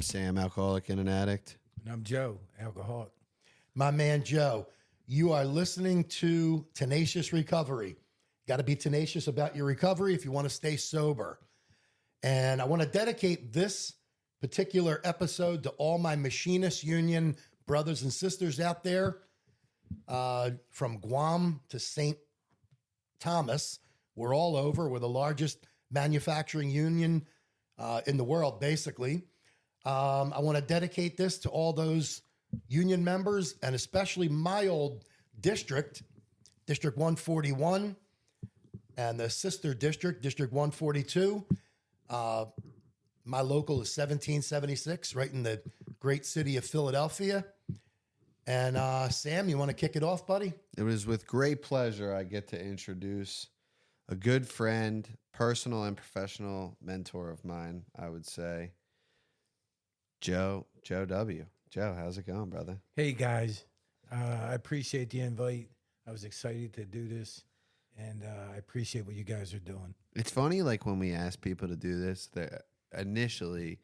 Sam, alcoholic and an addict. And I'm Joe, alcoholic. My man, Joe, you are listening to Tenacious Recovery. Got to be tenacious about your recovery if you want to stay sober. And I want to dedicate this particular episode to all my machinist union brothers and sisters out there, from Guam to St. Thomas. We're all over. We're the largest manufacturing union in the world, basically. I want to dedicate this to all those union members, and especially my old district, District 141, and the sister district, District 142. My local is 1776, right in the great city of Philadelphia. And Sam, you want to kick it off, buddy? It was with great pleasure I get to introduce a good friend, personal and professional mentor of mine, I would say, Joe W. Joe, how's it going, brother? Hey, guys. I appreciate the invite. I was excited to do this, and I appreciate what you guys are doing. It's funny, like, when we ask people to do this, initially,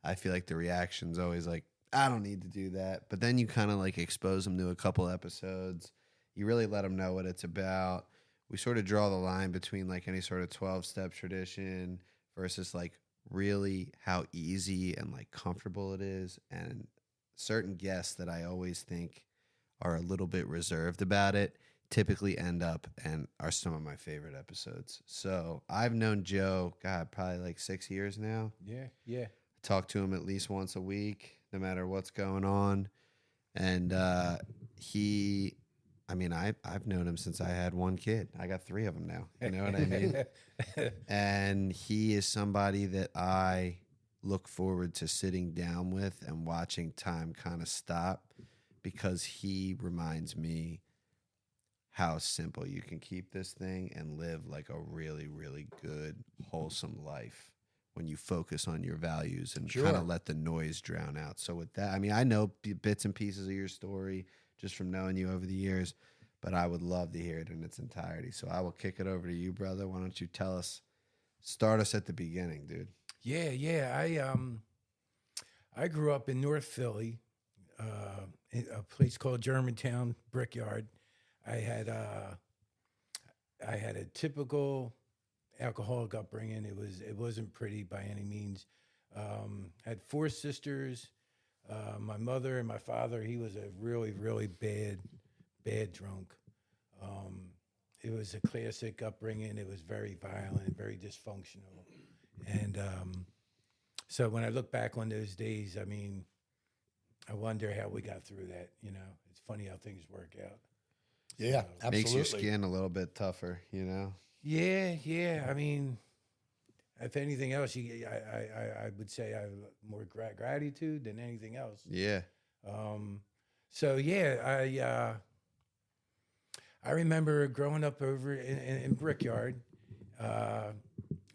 I feel like the reaction's always like, I don't need to do that. But then you kind of, like, expose them to a couple episodes. You really let them know what it's about. We sort of draw the line between, like, any sort of 12-step tradition versus, like, really how easy and, like, comfortable it is. And certain guests that I always think are a little bit reserved about it typically end up and are some of my favorite episodes. So I've known Joe, God, probably like 6 years now. Yeah. I talk to him at least once a week, no matter what's going on. And I've known him since I had one kid. I got 3 of them now. You know what I mean? And he is somebody that I look forward to sitting down with and watching time kind of stop, because he reminds me how simple you can keep this thing and live like a really, really good, wholesome life when you focus on your values and kind of let the noise drown out. So with that, I mean, I know bits and pieces of your story just from knowing you over the years, but I would love to hear it in its entirety. So I will kick it over to you, brother. Why don't you start us at the beginning, dude? Yeah. I grew up in North Philly, in a place called Germantown Brickyard. I had a typical alcoholic upbringing. It wasn't pretty by any means. Had 4 sisters. My mother and my father. He was a really, really bad drunk. It was a classic upbringing. It was very violent, very dysfunctional, and so when I look back on those days, I mean, I wonder how we got through that. You know, it's funny how things work out. Yeah, So, absolutely. Makes your skin a little bit tougher, you know? Yeah. I mean, if anything else, I would say I have more gratitude than anything else. Yeah. I remember growing up over in Brickyard.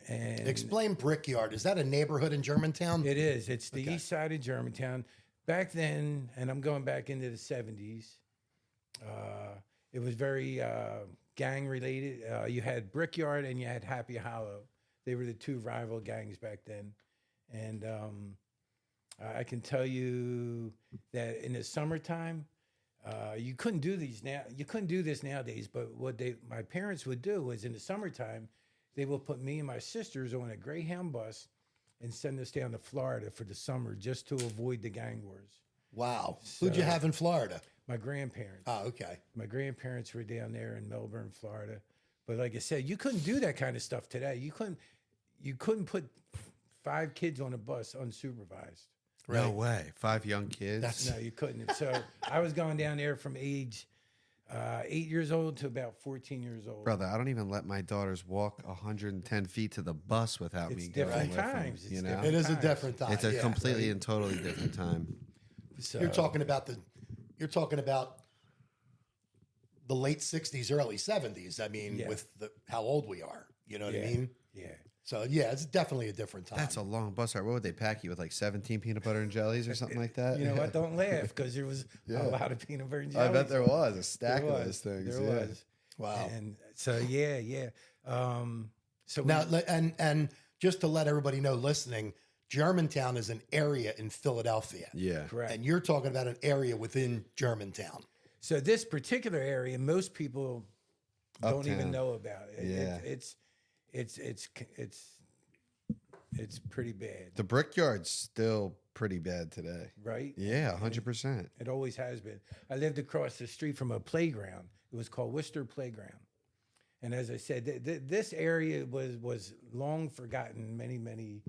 And Explain Brickyard. Is that a neighborhood in Germantown? it is. It's the east side of Germantown. Back then, and I'm going back into the 70s, it was very gang related. You had Brickyard and you had Happy Hollow. They were the 2 rival gangs back then. And I can tell you that in the summertime, you couldn't do these now. You couldn't do this nowadays. But what my parents would do was in the summertime, they would put me and my sisters on a Greyhound bus and send us down to Florida for the summer just to avoid the gang wars. Wow. So, Who'd you have in Florida? My grandparents. Oh, okay. My grandparents were down there in Melbourne, Florida. But like I said, you couldn't do that kind of stuff today. You couldn't put 5 kids on a bus unsupervised. Right. No way. 5 young kids? No, you couldn't. So I was going down there from age 8 years old to about 14 years old. Brother, I don't even let my daughters walk 110 feet to the bus without me going different with them, times. It's you know? different. It is a times. different time. It's a yeah, completely right? and totally different time. So, You're talking about the late 60s, early 70s. I mean, with how old we are. You know what I mean? Yeah. So, yeah, it's definitely a different time. That's a long bus ride. What would they pack you with, like 17 peanut butter and jellies or something like that? You know what? Don't laugh, because there was a lot of peanut butter and jelly. I bet there was a stack of those things. There was. Wow. And so, yeah. So now, and just to let everybody know listening, Germantown is an area in Philadelphia. Yeah. Correct. And you're talking about an area within Germantown. So this particular area, most people don't even Uptown. know about it. Yeah. It's pretty bad, The Brickyard's still pretty bad today. right? Yeah, 100%. It always has been. I lived across the street from a playground. It was called Worcester Playground. And as I said, this area was long forgotten many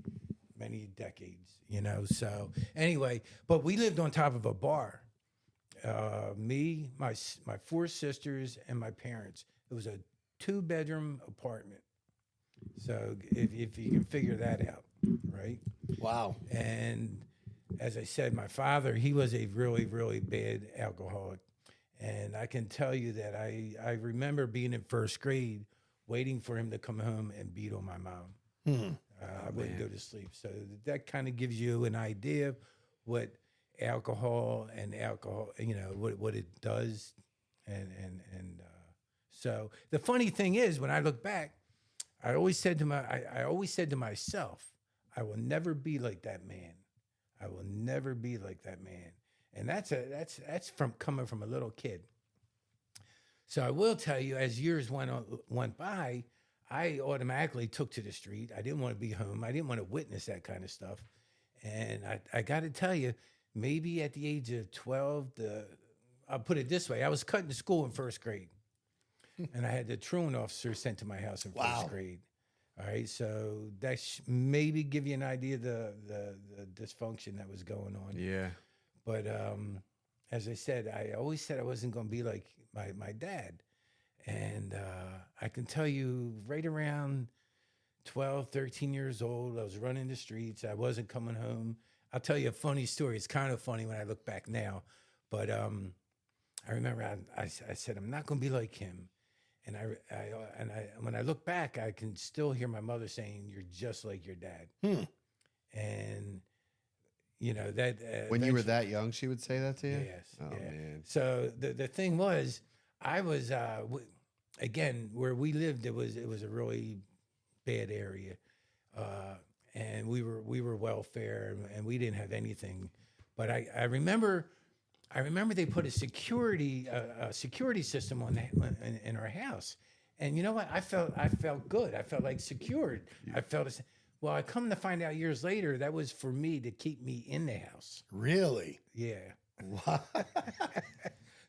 decades, you know. So anyway, but we lived on top of a bar. Me, my 4 sisters, and my parents. It was a 2-bedroom apartment. So if you can figure that out, right? Wow. And as I said, my father, he was a really, really bad alcoholic. And I can tell you that I remember being in first grade, waiting for him to come home and beat on my mom. I wouldn't go to sleep. So that kind of gives you an idea of what alcohol, you know, what it does. So the funny thing is, when I look back, I always said to myself, I will never be like that man. I will never be like that man. And that's from coming from a little kid. So I will tell you, as years went by, I automatically took to the street. I didn't want to be home. I didn't want to witness that kind of stuff. And I got to tell you, maybe at the age of 12, I'll put it this way, I was cut in school in first grade. And I had the truant officer sent to my house in first grade. All right, so that maybe give you an idea of the dysfunction that was going on. Yeah. But as I said, I always said I wasn't going to be like my dad. And I can tell you right around 12, 13 years old, I was running the streets. I wasn't coming home. I'll tell you a funny story. It's kind of funny when I look back now. But I remember I said, I'm not going to be like him. And when I look back, I can still hear my mother saying, "You're just like your dad." And you know that When you were that young, she would say that to you? yes, Oh, yeah. man. So the thing was, I was again where we lived. It was a really bad area, and we were welfare, and we didn't have anything. But I remember they put a security system in our house, and you know what? I felt good. I felt like secured. Yeah. I felt well. I come to find out years later that was for me to keep me in the house. Really? Yeah. Wow.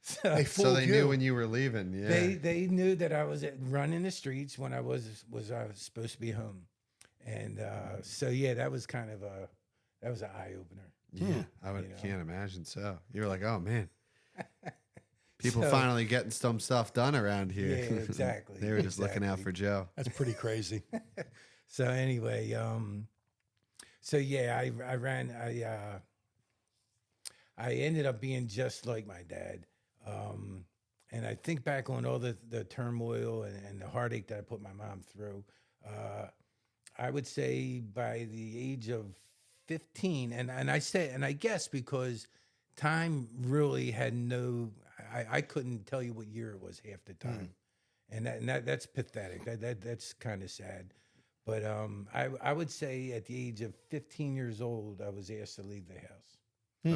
So they knew when you were leaving. Yeah. They knew that I was running the streets when I was supposed to be home, and so yeah, that was kind of an eye opener. Yeah, I can't imagine so. You were like, oh, man. People finally getting some stuff done around here. Yeah, exactly. They were just looking out for Joe. That's pretty crazy. So anyway, so yeah, I ended up being just like my dad. And I think back on all the turmoil and the heartache that I put my mom through. I would say by the age of 15, and I guess because time really had I couldn't tell you what year it was half the time, and that's pathetic. That's kind of sad, but I would say at the age of 15 years old, I was asked to leave the house.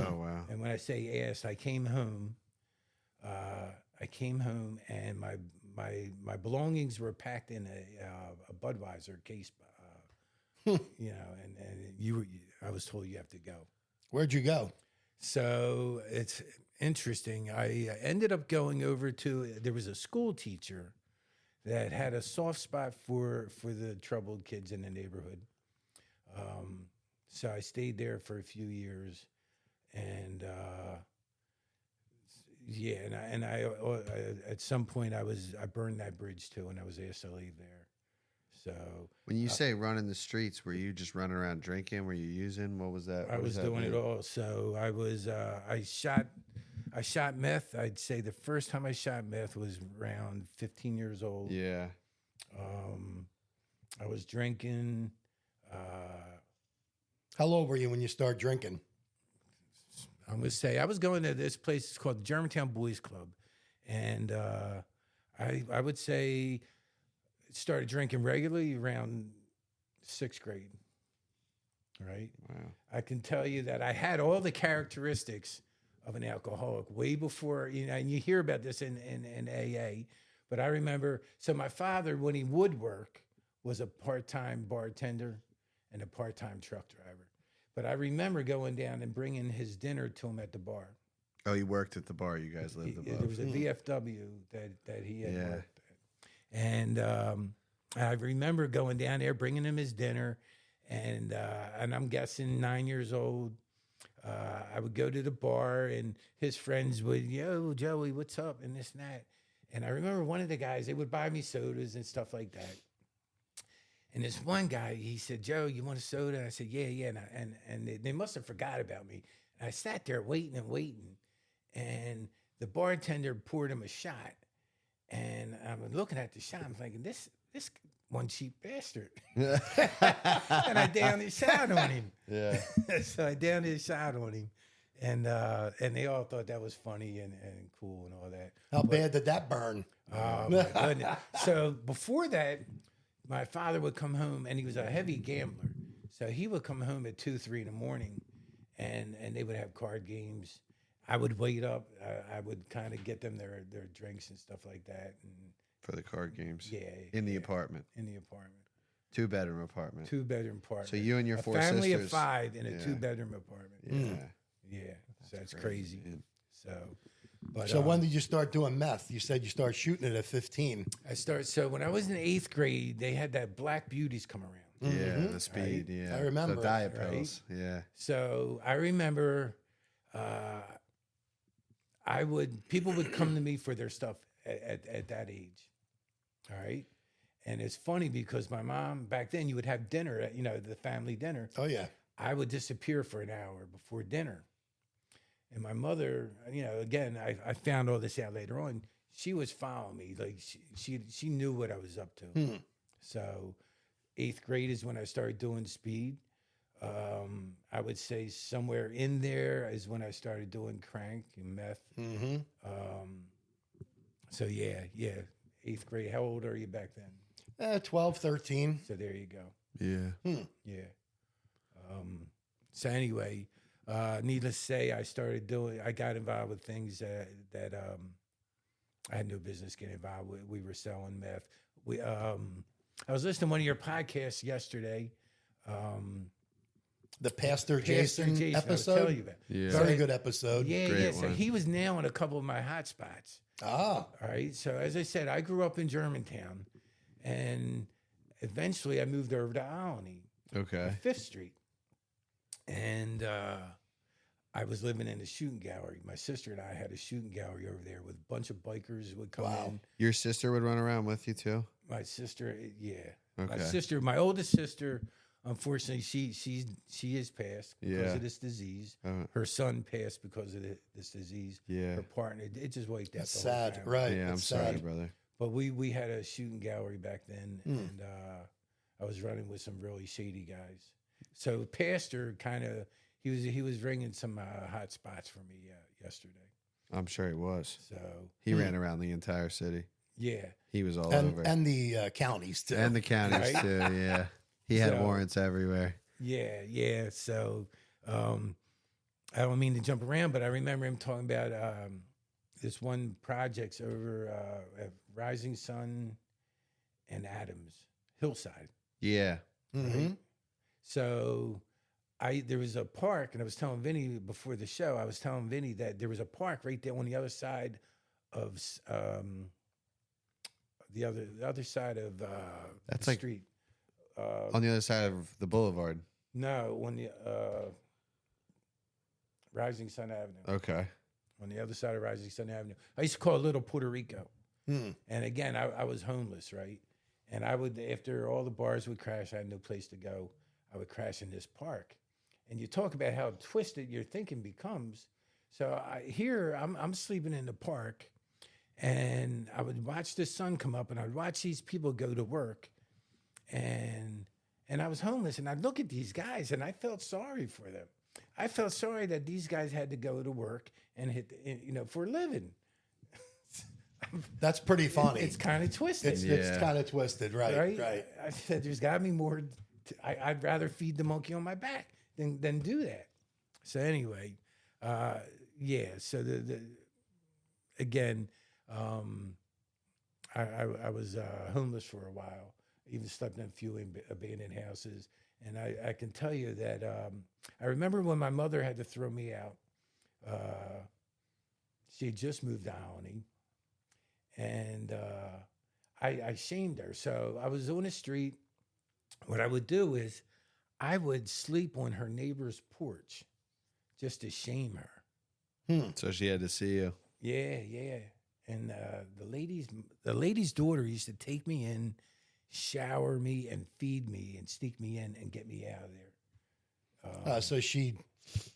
Oh wow! And when I say asked, I came home. And my belongings were packed in a Budweiser case. You know, and I was told you have to go. Where'd you go? So it's interesting. I ended up going over there was a school teacher that had a soft spot for the troubled kids in the neighborhood. So I stayed there for a few years, and yeah, and I at some point I burned that bridge too, and I was asked to leave there. So when you say running the streets, were you just running around drinking? Were you using? What was that? I was doing it all. So I was I shot meth. I'd say the first time I shot meth was around 15 years old. Yeah. I was drinking. How old were you when you started drinking? I'm gonna say I was going to this place. It's called the Germantown Boys Club, and I would say started drinking regularly around 6th grade. right? Wow. I can tell you that I had all the characteristics of an alcoholic way before, you know, and you hear about this in AA, but I remember, so my father, when he would work, was a part-time bartender and a part-time truck driver. But I remember going down and bringing his dinner to him at the bar. Oh, you worked at the bar. You guys lived above. There was a VFW that he had Yeah. worked at. And I remember going down there, bringing him his dinner, and I'm guessing 9 years old. I would go to the bar, and his friends would, yo, Joey, what's up, and this and that. And I remember one of the guys, they would buy me sodas and stuff like that. And this one guy, he said, Joe, you want a soda? I said, yeah. And they must have forgot about me. And I sat there waiting. And the bartender poured him a shot. And I'm looking at the shot. I'm thinking, this one cheap bastard. And I downed his shot on him. Yeah. So I downed his shot on him. And they all thought that was funny and cool and all that. How bad did that burn? Oh, my goodness. So before that, my father would come home, and he was a heavy gambler. So he would come home at 2, 3 in the morning, and they would have card games. I would wait up. I would kind of get them their drinks and stuff like that. And For the card games. yeah. In the apartment. In the apartment. 2-bedroom apartment. 2-bedroom apartment. So you and your 4 family sisters. of 5 in a Yeah. 2-bedroom apartment. Yeah. Yeah. So that's crazy. man. So, but So when did you start doing meth? You said you started shooting it at 15. so when I was in 8th grade, they had that Black Beauties come around. Yeah, the speed. Right? Yeah, I remember the it, diet right? pills. Yeah, So I remember people would come to me for their stuff at that age. All right. And it's funny because my mom, back then, you would have dinner at, the family dinner. Oh, yeah. I would disappear for an hour before dinner. And my mother, again, I found all this out later on. She was following me. Like she knew what I was up to. So 8th grade is when I started doing speed. I would say somewhere in there is when I started doing crank and meth. Mm-hmm. So yeah. 8th grade. How old are you back then? 12, 13. So there you go. yeah. Yeah. So anyway, needless to say, I got involved with things that I had no business getting involved with. We were selling meth. I was listening to one of your podcasts yesterday. The Pastor Pastor Jason I was episode. telling you about. Yeah. Very good episode. Yeah, Great So one. he was nailing a couple of my hot spots. Ah, All right. So as I said, I grew up in Germantown, and eventually I moved over to Alany, Okay. 5th Street, and I was living in a shooting gallery. My sister and I had a shooting gallery over there with a bunch of bikers would come Wow. in. Your sister would run around with you too. My sister, yeah. Okay. My oldest sister, unfortunately, she is passed because Yeah. of this disease. Uh, Her son passed because of this disease. yeah. Her partner, it just wiped out it's the whole sad. family. Right. Yeah. I'm it's sorry, sad. brother. But we had a shooting gallery back then, and I was running with some really shady guys. So Pastor he was ringing some hot spots for me yesterday. I'm sure he was. So He ran around the entire city. yeah, He was all And, over. and the counties, too. And the counties Right? too. Yeah. He had So- warrants everywhere. yeah. So I don't mean to jump around, but I remember him talking about this one project's over at Rising Sun and Adams Hillside. Yeah. Mhm. So there was a park, and I was telling Vinny before the show, that there was a park right there on the other side of the other side of That's the like- street. On the other side of the boulevard. No, on the Rising Sun Avenue. Okay. On the other side of Rising Sun Avenue. I used to call it Little Puerto Rico. Hmm. And again, I was homeless, right? And I would, after all the bars would crash, I had no place to go. I would crash in this park. And you talk about how twisted your thinking becomes. So I'm sleeping in the park, and I would watch the sun come up, and I'd watch these people go to work, and I was homeless, and I'd look at these guys, and I felt sorry for them. I felt sorry that these guys had to go to work and for a living. That's pretty funny. It's kind of twisted. It's Yeah. kind of twisted. Right. right? Right. I said, there's got to be more I'd rather feed the monkey on my back than do that. So anyway, yeah. So the again, I was homeless for a while. Even slept in a few abandoned houses, and I can tell you that I remember when my mother had to throw me out. She had just moved to Alany, and I shamed her. So I was on the street. What I would do is I would sleep on her neighbor's porch just to shame her. So she had to see you. Yeah, yeah. And the lady's daughter used to take me in, shower me, and feed me, and sneak me in and get me out of there. So she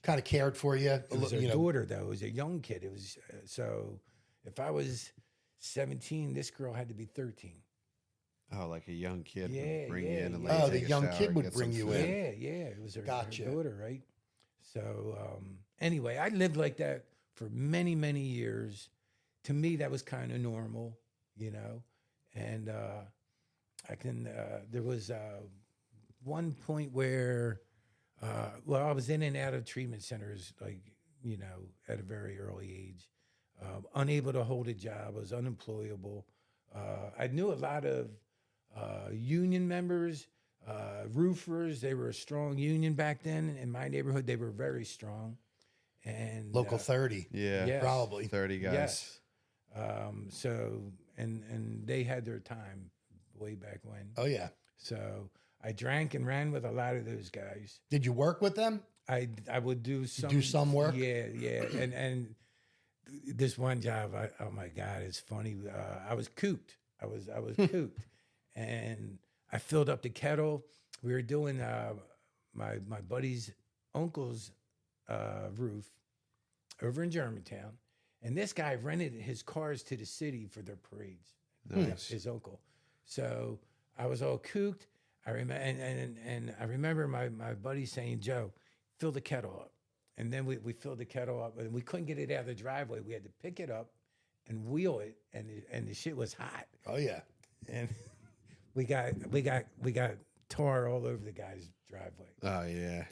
kind of cared for you. It was her daughter, though. It was a young kid. It was so if I was 17, this girl had to be 13. Oh, like a young kid Yeah, would bring yeah, you in and yeah. let Oh, you the take a young shower, kid would get bring some you food. in. Yeah, yeah. It was her Gotcha. daughter, right? So anyway, I lived like that for many, many years. To me, that was kind of normal, you know. And there was one point where, well, I was in and out of treatment centers, like, you know, at a very early age. Unable to hold a job, I was unemployable. I knew a lot of union members, roofers. They were a strong union back then. In my neighborhood, they were very strong. And Local 30. Yeah, Yes. Probably. 30 guys. yes. So and they had their time way back when. Oh, yeah. So I drank and ran with a lot of those guys. Did you work with them? I would do some do some work? Yeah, yeah. And this one job, oh my God, it's funny. I was cooped. I was cooped, and I filled up the kettle. We were doing my buddy's uncle's roof over in Germantown, and this guy rented his cars to the city for their parades. Nice. His uncle. So I was all cooped. I remember, and I remember my buddy saying, "Joe, fill the kettle up." And then we filled the kettle up, and we couldn't get it out of the driveway. We had to pick it up and wheel it, and the shit was hot. Oh, yeah. And we got tar all over the guy's driveway. Oh, yeah.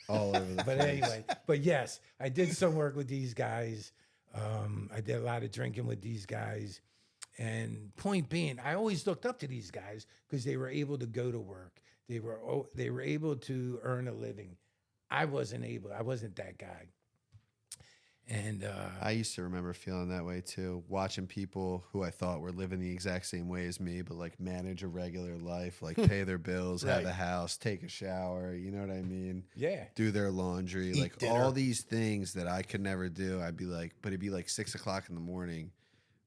All over the But place. anyway, but yes, I did some work with these guys. I did a lot of drinking with these guys. And point being, I always looked up to these guys because they were able to go to work. They were able to earn a living. I wasn't that guy. And I used to remember feeling that way too, watching people who I thought were living the exact same way as me, but like manage a regular life, like pay their bills, have Right. a house, take a shower, you know what I mean? yeah, Do their laundry, Eat like dinner. all these things that I could never do. I'd be like, but it'd be like 6 o'clock in the morning.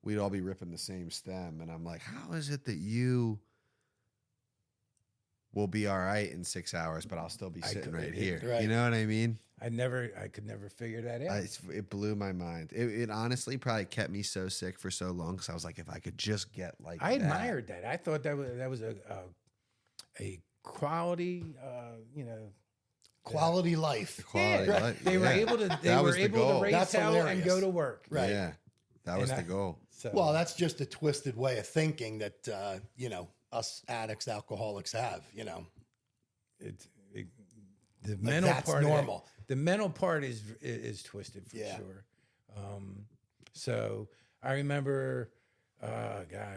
We'd all be ripping the same stem. And I'm like, how is it that you will be all right in 6 hours, but I'll still be sitting right here? right. You know what I mean? I could never figure that out. It blew my mind. It honestly probably kept me so sick for so long because I was like, if I could just get like I that. admired that. I thought that was a quality, Quality life. Quality yeah. life. They were Yeah. able to That was the goal. raise That's hell and hilarious. go to work. Right. Yeah, that was And the goal. So Well, that's just a twisted way of thinking that, us addicts, alcoholics have, the mental that's part normal. Of it, the mental part is twisted for Yeah. sure. So I remember, I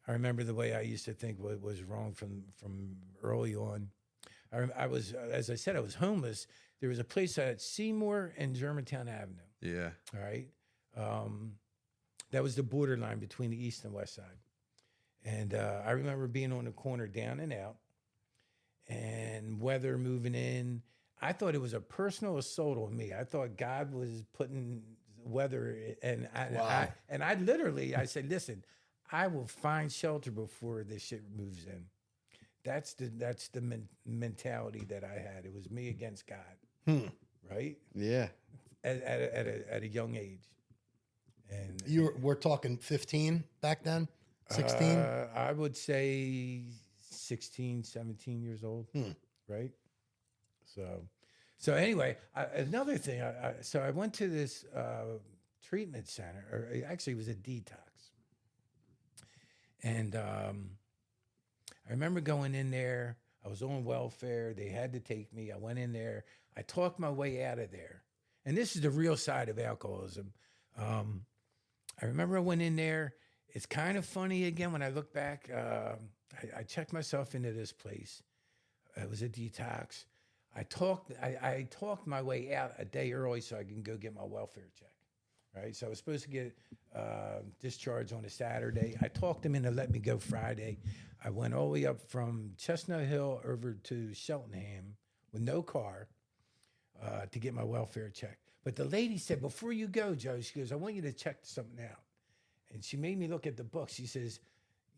remember the way I used to think was wrong from early on. I was, as I said, I was homeless. There was a place at Seymour and Germantown Avenue. Yeah. All right. That was the borderline between the east and west side. And I remember being on the corner down and out and weather moving in. I thought it was a personal assault on me. I thought God was putting weather and I literally, I said, listen, I will find shelter before this shit moves in. That's the mentality that I had. It was me against God. Right. Yeah. At a young age. And We're talking 15 back then? 16? I would say 16, 17 years old, right? So anyway, another thing. So I went to this treatment center, or actually it was a detox, and I remember going in there. I was on welfare. They had to take me. I went in there. I talked my way out of there. And this is the real side of alcoholism. I remember I went in there. It's kind of funny again when I look back. I checked myself into this place. It was a detox. I talked my way out a day early so I can go get my welfare check. Right, so I was supposed to get discharged on a Saturday. I talked them into letting me go Friday. I went all the way up from Chestnut Hill over to Cheltenham with no car to get my welfare check. But the lady said, before you go, Joe, she goes, I want you to check something out. And she made me look at the book. She says,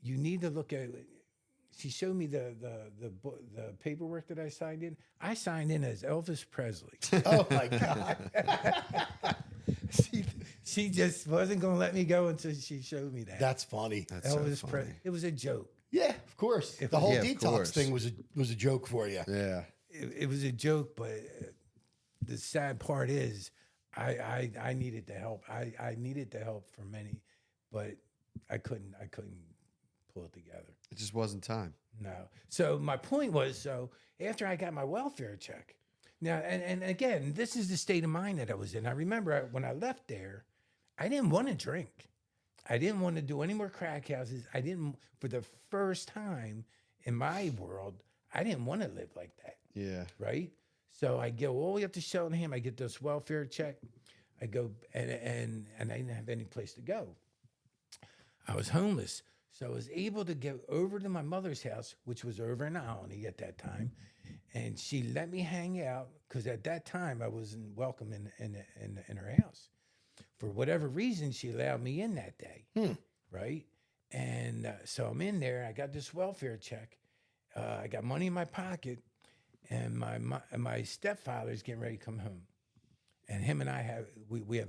you need to look at. She showed me the paperwork that I signed in. I signed in as Elvis Presley. Oh my God. She just wasn't going to let me go until she showed me that. That's funny. That's Elvis so funny. Presley. It was a joke. Yeah, of course. The whole Yeah, of detox course. thing was a joke for you. Yeah. It was a joke, but the sad part is I needed the help. I needed the help for many, but I couldn't pull it together. It just wasn't time. No. So my point was, so after I got my welfare check, now, and again, this is the state of mind that I was in. I remember when I left there, I didn't want to drink. I didn't want to do any more crack houses. I didn't, for the first time in my world, I didn't want to live like that. Yeah. Right? So I go all the way up to Cheltenham. I get this welfare check. I go, and I didn't have any place to go. I was homeless. So I was able to get over to my mother's house, which was over in Alny at that time. And she let me hang out because at that time I wasn't welcome in her house. For whatever reason, she allowed me in that day, right? And so I'm in there. I got this welfare check. I got money in my pocket, and my stepfather's getting ready to come home. And him and I have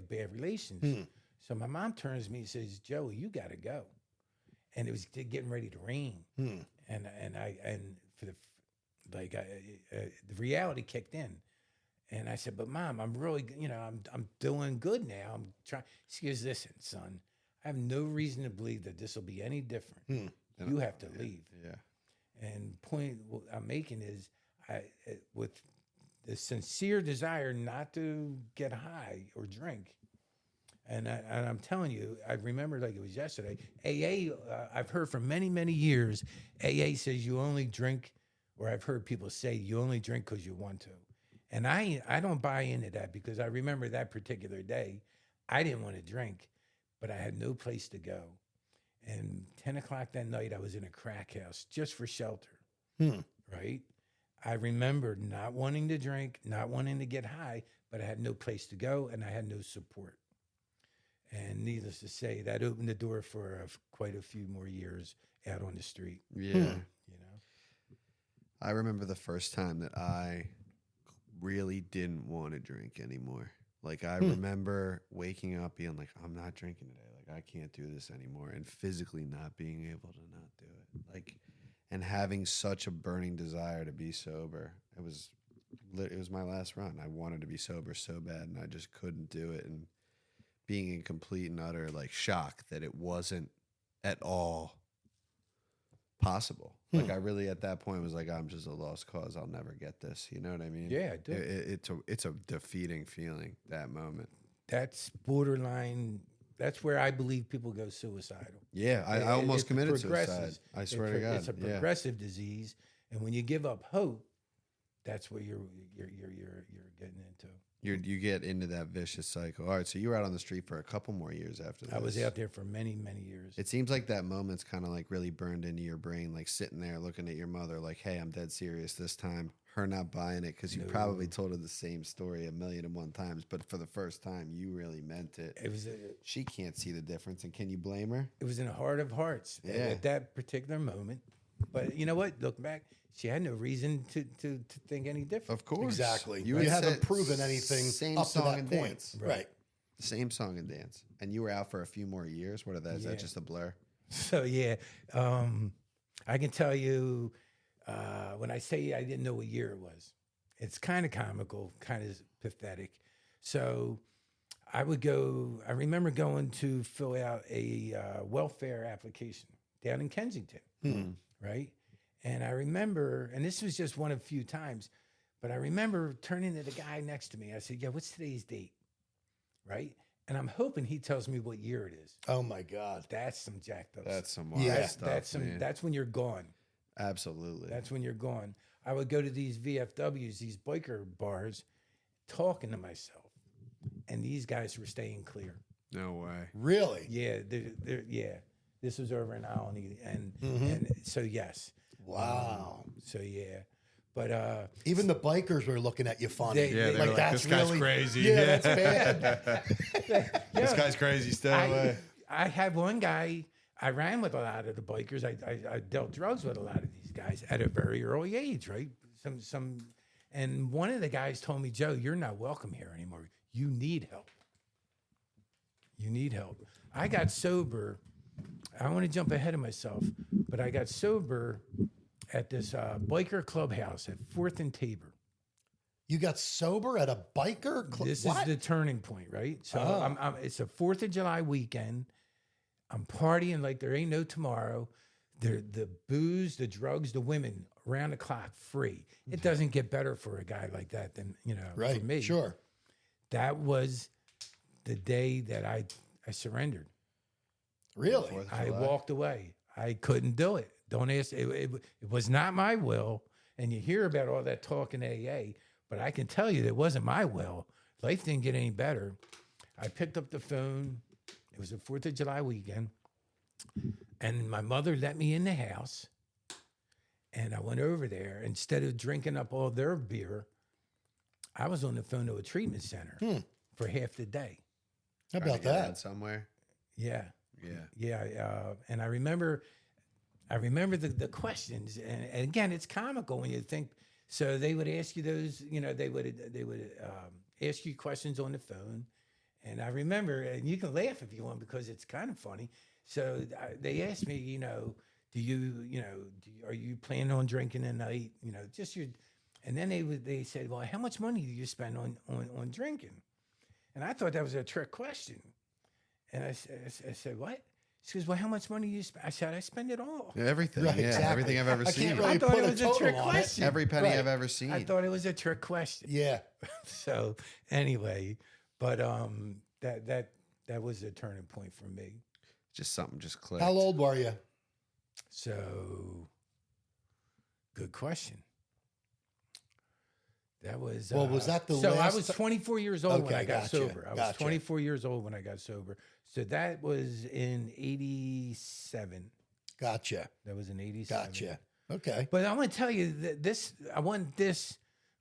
bad relations. So my mom turns to me and says, "Joey, you got to go." And it was getting ready to rain, and for the reality kicked in, and I said, "But Mom, I'm really, I'm doing good now. I'm trying." She goes, "Listen, son, I have no reason to believe that this will be any different. You have to leave." Yeah. And point I'm making is, with the sincere desire not to get high or drink. And I'm telling you, I remember like it was yesterday. AA, I've heard for many, many years, AA says you only drink, or I've heard people say you only drink because you want to. And I don't buy into that because I remember that particular day, I didn't want to drink, but I had no place to go. And 10 o'clock that night, I was in a crack house just for shelter, right? I remember not wanting to drink, not wanting to get high, but I had no place to go and I had no support. And needless to say, that opened the door for quite a few more years out on the street. Yeah. I remember the first time that I really didn't want to drink anymore. Like, I remember waking up being like, I'm not drinking today. Like, I can't do this anymore. And physically not being able to not do it. Like, and having such a burning desire to be sober. It was my last run. I wanted to be sober so bad, and I just couldn't do it. And being in complete and utter like shock that it wasn't at all possible. Like, I really at that point was like, I'm just a lost cause. I'll never get this. You know what I mean? Yeah, I do. It's a defeating feeling, that moment. That's borderline. That's where I believe people go suicidal. Yeah, I almost committed suicide. I swear to God. It's a progressive disease, and when you give up hope, that's where you're getting into. You get into that vicious cycle. All right, so you were out on the street for a couple more years after that. I was out there for many, many years. It seems like that moment's kind of like really burned into your brain, like sitting there looking at your mother like, hey, I'm dead serious this time. Her not buying it because you probably told her the same story 1,000,001 times, but for the first time, you really meant it. She can't see the difference, and can you blame her? It was in the heart of hearts at that particular moment. But you know what? Look back, she had no reason to think any different. Of course. Exactly. You You had haven't said proven anything same up to song that and point. dance. Right. Same song and dance. And you were out for a few more years. What are that? Is that just a blur? So, yeah, I can tell you when I say I didn't know what year it was, it's kind of comical, kind of pathetic. So I remember going to fill out a welfare application down in Kensington, right? And I remember, and this was just one of a few times, but I remember turning to the guy next to me. I said, yeah, what's today's date? Right? And I'm hoping he tells me what year it is. Oh my God. That's some jacked up That's some Yeah. wild stuff, man. That's when you're gone. Absolutely. That's when you're gone. I would go to these VFWs, these biker bars, talking to myself. And these guys were staying clear. No way. Really? Yeah, yeah. This was over in Alany. And so yes. Wow. So yeah. But Even the bikers were looking at you funny. Yeah, they're like, that's this guy's really crazy. Yeah, that's bad. This guy's crazy. Stay away. I had one guy, I ran with a lot of the bikers. I dealt drugs with a lot of these guys at a very early age, right? And one of the guys told me, Joe, you're not welcome here anymore. You need help. You need help. I got sober. I want to jump ahead of myself, but I got sober at this biker clubhouse at 4th and Tabor. You got sober at a biker club? This What? is the turning point, right? So Oh. it's a 4th of July weekend. I'm partying like there ain't no tomorrow. The booze, the drugs, the women, around the clock, free. It doesn't get better for a guy like that than, Right. for me. Sure. That was the day that I surrendered. Really? 4th of I July. walked away. I couldn't do it. Don't ask. It was not my will. And you hear about all that talk in AA, but I can tell you that it wasn't my will. Life didn't get any better. I picked up the phone. It was a 4th of July weekend. And my mother let me in the house. And I went over there. Instead of drinking up all their beer, I was on the phone to a treatment center for half the day. How Trying to about get that? out somewhere. Yeah. Yeah. Yeah, and I remember the questions, and again, it's comical when you think. So they would ask you those, they would ask you questions on the phone, and I remember, and you can laugh if you want because it's kind of funny. So they asked me, are you planning on drinking tonight? Just your, and then they said, well, how much money do you spend on drinking? And I thought that was a trick question. And I said, what? She goes, well, how much money do you spend? I said, I spend it all. Yeah, everything. Right, Yeah. exactly. Everything I've ever I seen. can't really I thought put it a was a total trick on it. question. Every penny Right. I've ever seen. I thought it was a trick question. Yeah. So anyway, but that was a turning point for me. Just something just clicked. How old were you? So good question. That was Well, was that the so I last was ti- 24 years old when Okay, I got gotcha, sober. I was gotcha. 24 years old when I got sober. So that was in 87. Gotcha. That was in 87. Gotcha. Okay. But I want to tell you that I want this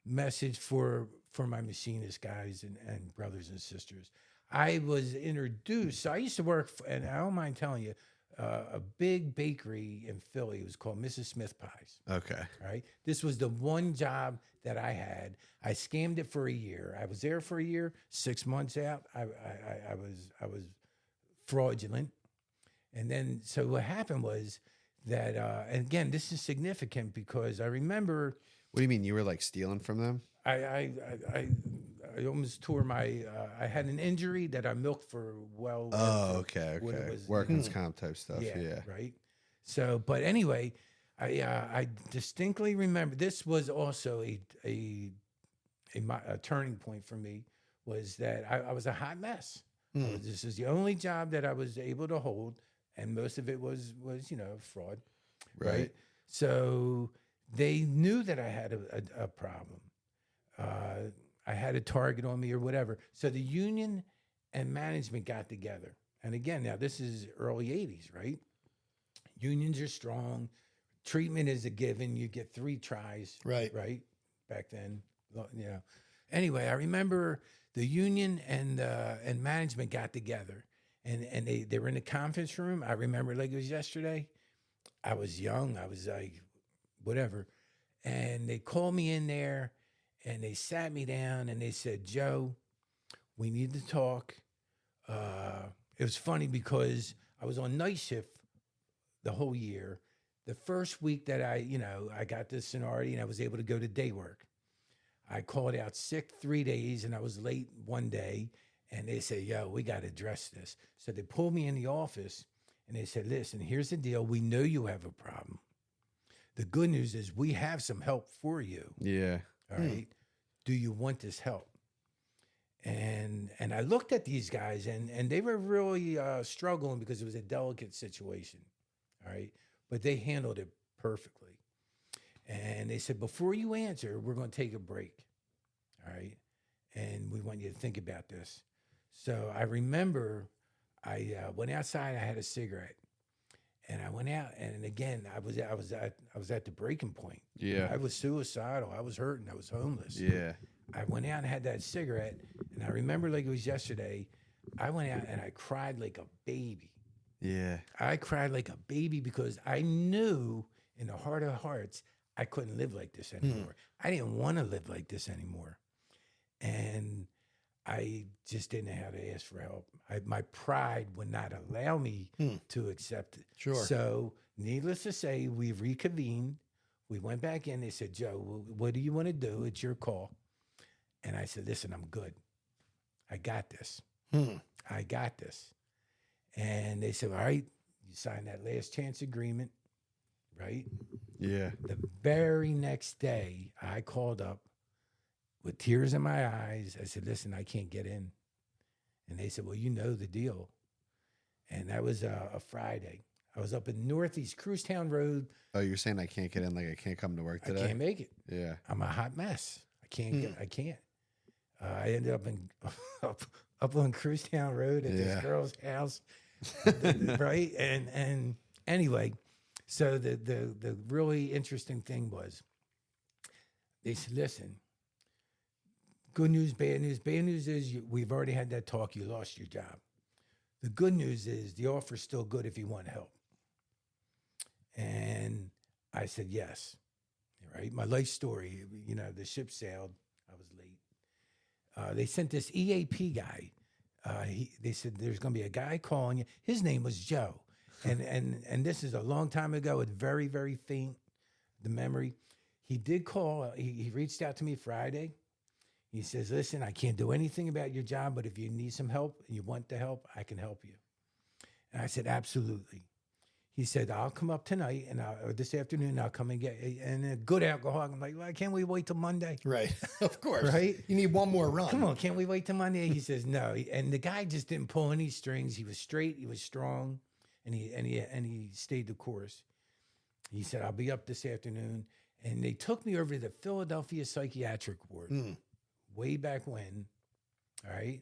message for my machinist guys and brothers and sisters. I was introduced. So I used to work, and I don't mind telling you, a big bakery in Philly. It was called Mrs. Smith Pies. Okay. Right. This was the one job that I had. I scammed it for a year. I was there for a year. 6 months out, I was fraudulent. And then, so what happened was that, and again, this is significant because I remember What do you mean? You were like stealing from them? I almost tore my, I had an injury that I milked for well. Oh, okay. what it Okay. was- Workman's comp type stuff. Yeah. Right. So, but anyway, I distinctly remember this was also a turning point for me was that I was a hot mess. This is the only job that I was able to hold, and most of it was fraud. Right. So they knew that I had a problem. I had a target on me or whatever. So the union and management got together. And again, now this is early 80s, right? Unions are strong. Treatment is a given. You get 3 tries. Right. Right. Back then, Anyway, I remember the union and management got together, and they were in the conference room. I remember like it was yesterday. I was young. I was like, whatever. And they called me in there, and they sat me down, and they said, Joe, we need to talk. It was funny because I was on night shift the whole year. The first week that I got this seniority and I was able to go to day work, I called out sick 3 days and I was late one day, and they said, yo, we got to address this. So they pulled me in the office and they said, listen, here's the deal. We know you have a problem. The good news is we have some help for you. Yeah. All right. Do you want this help? And I looked at these guys and they were really struggling because it was a delicate situation. All right. But they handled it perfectly. And they said, before you answer, we're going to take a break. All right. And we want you to think about this. So I remember I went outside, I had a cigarette. And I went out, and again, I was at the breaking point. Yeah. I was suicidal. I was hurting. I was homeless. Yeah. I went out and had that cigarette, and I remember like it was yesterday. I went out and I cried like a baby. Yeah. I cried like a baby because I knew in the heart of hearts I couldn't live like this anymore. I didn't want to live like this anymore, and I just didn't know how to ask for help. My pride would not allow me to accept it. Sure. So, needless to say, we reconvened. We went back in. They said, Joe, what do you want to do? It's your call. And I said, listen, I'm good. I got this. I got this. And they said, all right, you signed that last chance agreement, right? Yeah. The very next day, I called up with tears in my eyes. I said, listen, I can't get in. And they said, well, you know the deal. And that was a Friday. I was up in Northeast Cruisetown Road. Oh, you're saying I can't get in, like I can't come to work today? I can't make it. Yeah. I'm a hot mess. I can't I can't. I ended up in up on Cruisetown Road at this girl's house. Right? And anyway, so the really interesting thing was they said, listen, good news, bad news. Bad news is we've already had that talk. You lost your job. The good news is the offer's still good if you want help. And I said, yes. Right? My life story, the ship sailed. I was late. They sent this EAP guy. They said, there's going to be a guy calling you. His name was Joe. And this is a long time ago. It's very, very faint, the memory. He did call. He reached out to me Friday. He says, listen, I can't do anything about your job, but if you need some help and you want the help, I can help you. And I said, absolutely. He said, I'll come up tonight or this afternoon, I'll come and get a good alcoholic. I'm like, why can't we wait till Monday? Right. Of course. Right? You need one more run. Come on, can't we wait till Monday? He says, no. And the guy just didn't pull any strings. He was straight, he was strong, and he stayed the course. He said, I'll be up this afternoon. And they took me over to the Philadelphia Psychiatric Ward. Way back when, all right?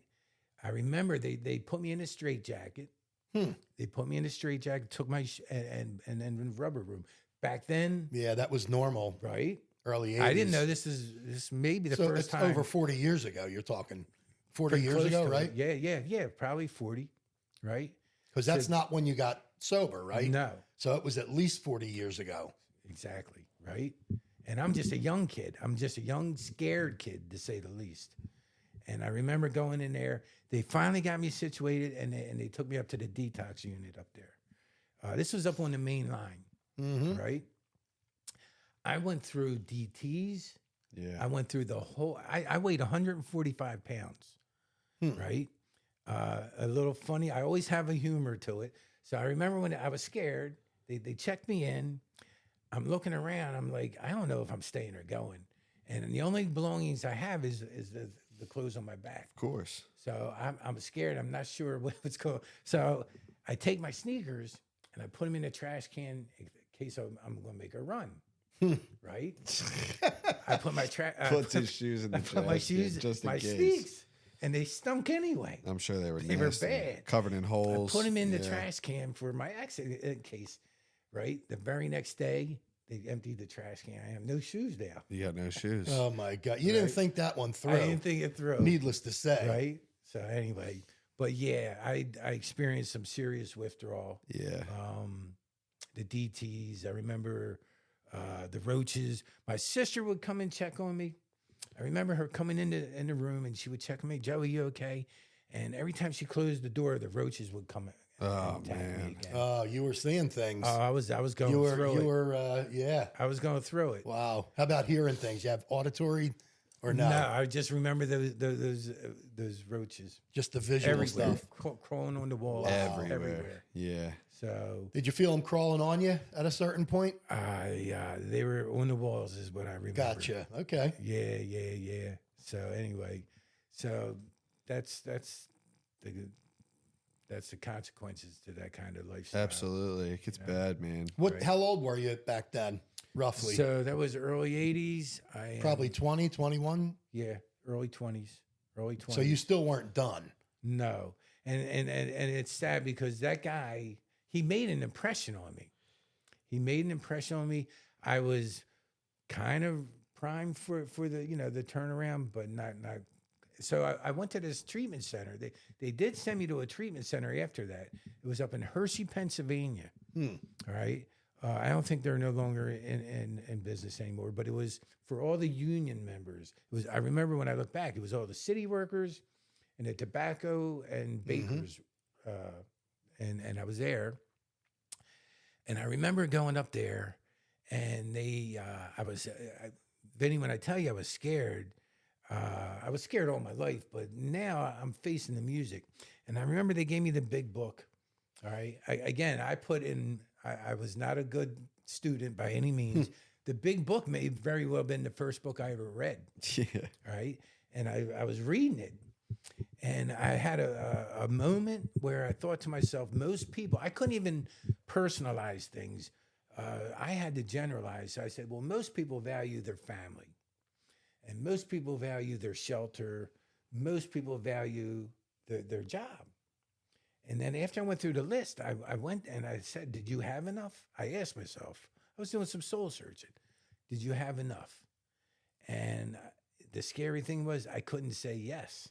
I remember they put me in a straitjacket. They put me in a straitjacket, took my and then rubber room. Back then, yeah, that was normal. Right? Early 80s. I didn't know this may be the so first it's time. over 40 years ago. You're talking 40 years ago, right? Yeah, probably 40, right? Because that's not when you got sober, right? No. So it was at least 40 years ago. Exactly, right? And I'm just a young kid. I'm just a young, scared kid, to say the least. And I remember going in there. They finally got me situated, and they took me up to the detox unit up there. This was up on the main line, right? I went through DTs. Yeah. I went through the whole. I weighed 145 pounds, right? A little funny. I always have a humor to it. So I remember when I was scared, they checked me in. I'm looking around. I'm like, I don't know if I'm staying or going. And the only belongings I have is the clothes on my back. Of course. So I'm scared. I'm not sure what's going. So I take my sneakers and I put them in the trash can in case I'm going to make a run. Right? I put my Put his shoes in the trash. Put my shoes, just in my case. sneaks, and they stunk anyway. I'm sure they were They nasty, were bad. covered in holes. I put them in the trash can for my accident case. Right? The very next day, they emptied the trash can. I have no shoes now. You got no shoes. Oh my God. You didn't think that one through. I didn't think it through. Needless to say. Right? So anyway, but yeah, I experienced some serious withdrawal. Yeah. The DTs. I remember the roaches. My sister would come and check on me. I remember her coming in the room and she would check on me. Joe, are you okay? And every time she closed the door, the roaches would come. Oh man. Oh, you were seeing things. I was going through it. Yeah. I was going through it. Wow. How about hearing things? You have auditory or no? No, I just remember those roaches. Just the visual Everywhere. stuff. Crawling on the walls. Wow. Everywhere. Yeah. So Did you feel them crawling on you at a certain point? they were on the walls is what I remember. Gotcha. Okay. Yeah. So anyway, so that's the consequences to that kind of lifestyle. Absolutely. It gets bad, man. What? Right. How old were you back then, roughly? So that was early 80s. Probably 20, 21? Yeah, early 20s. Early 20s. So you still weren't done. No. And it's sad because that guy, he made an impression on me. I was kind of primed for the, the turnaround, but not. So I went to this treatment center. They did send me to a treatment center after that. It was up in Hershey, Pennsylvania. All right. I don't think they're no longer in business anymore, but it was for all the union members. I remember when I look back, it was all the city workers and the tobacco and bakers. And I was there. And I remember going up there and Vinny, when I tell you I was scared all my life, but now I'm facing the music. And I remember they gave me the big book. All right. I was not a good student by any means. The big book may very well have been the first book I ever read. Yeah. Right. And I was reading it. And I had a moment where I thought to myself, most people, I couldn't even personalize things. I had to generalize. So I said, well, most people value their family. And most people value their shelter. Most people value their job. And then after I went through the list, I went and I said, did you have enough? I asked myself. I was doing some soul searching. Did you have enough? And the scary thing was I couldn't say yes,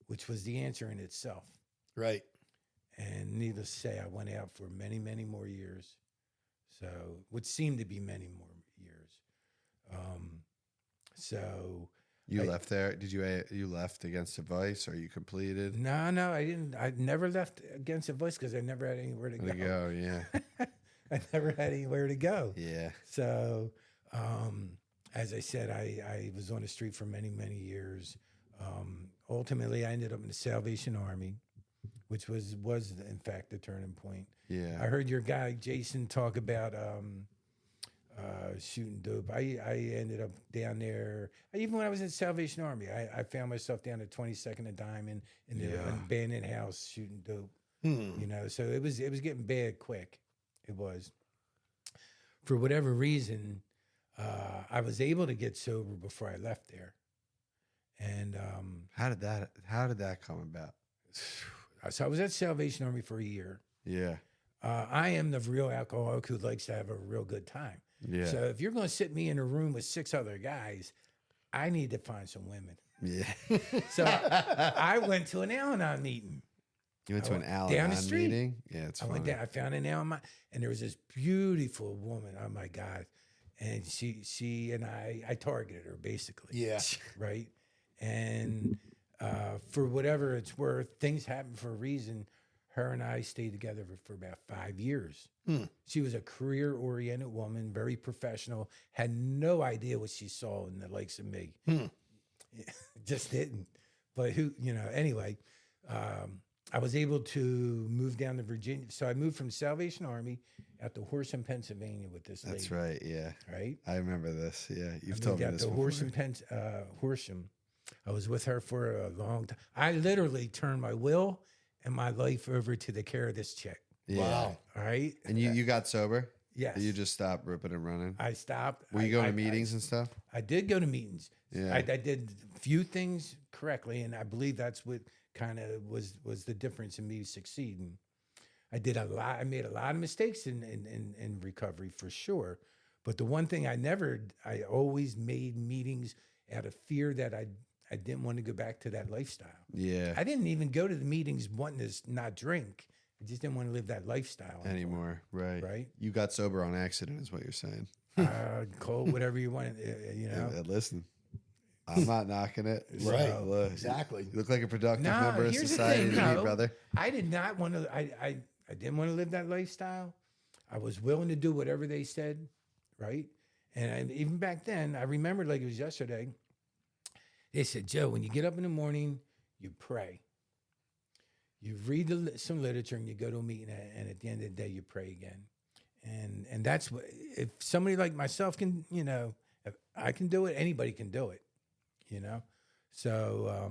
which was the answer in itself. Right. And needless to say, I went out for many, many more years. So, what seemed to be many more years. You left there? Did you left against advice, or you completed? No, I didn't. I never left against advice because I never had anywhere to go. Yeah. I never had anywhere to go. Yeah. So, as I said, I was on the street for many, many years. Ultimately, I ended up in the Salvation Army, which was in fact the turning point. Yeah. I heard your guy Jason talk about shooting dope. I ended up down there. Even when I was in Salvation Army, I found myself down at 22nd and Diamond in the abandoned house shooting dope. So it was getting bad quick. It was. For whatever reason, I was able to get sober before I left there. And how did that come about? So I was at Salvation Army for a year. Yeah. I am the real alcoholic who likes to have a real good time. Yeah. So if you're going to sit me in a room with 6 other guys, I need to find some women. Yeah. So I went to an Al-Anon meeting. You went to an Al-Anon down the street. meeting? Yeah, it's funny. I went down. I found an Al-Anon, and there was this beautiful woman. Oh my God! And she and I targeted her basically. Yeah. Right. And for whatever it's worth, things happen for a reason. Her and I stayed together for about 5 years. She was a career-oriented woman, very professional, had no idea what she saw in the likes of me. Just didn't. But anyway, I was able to move down to Virginia. So I moved from Salvation Army out to Horsham, Pennsylvania with this lady. That's right, yeah. Right? I remember this, yeah. You've told me this before. Horsham. I was with her for a long time. I literally turned my will and my life over to the care of this chick. Yeah. Wow. All right. And you got sober? Yes. You just stopped ripping and running? I stopped. Were you going to meetings and stuff? I did go to meetings. Yeah. I did a few things correctly, and I believe that's what kind of was the difference in me succeeding. I did a lot. I made a lot of mistakes in recovery for sure. But the one thing I always made meetings out of fear that I didn't want to go back to that lifestyle. Yeah. I didn't even go to the meetings wanting to not drink. I just didn't want to live that lifestyle anymore. Right. Right. You got sober on accident is what you're saying. Call whatever you want, Yeah, listen, I'm not knocking it. Right. Look, Exactly. You look like a productive No, member of here's the society thing, to me, no. brother. I did not want to. I didn't want to live that lifestyle. I was willing to do whatever they said, right? And even back then, I remember like it was yesterday. They said, Joe, when you get up in the morning, you pray. You read some literature and you go to a meeting, and at the end of the day, you pray again. And that's what, if somebody like myself can, if I can do it, anybody can do it, So,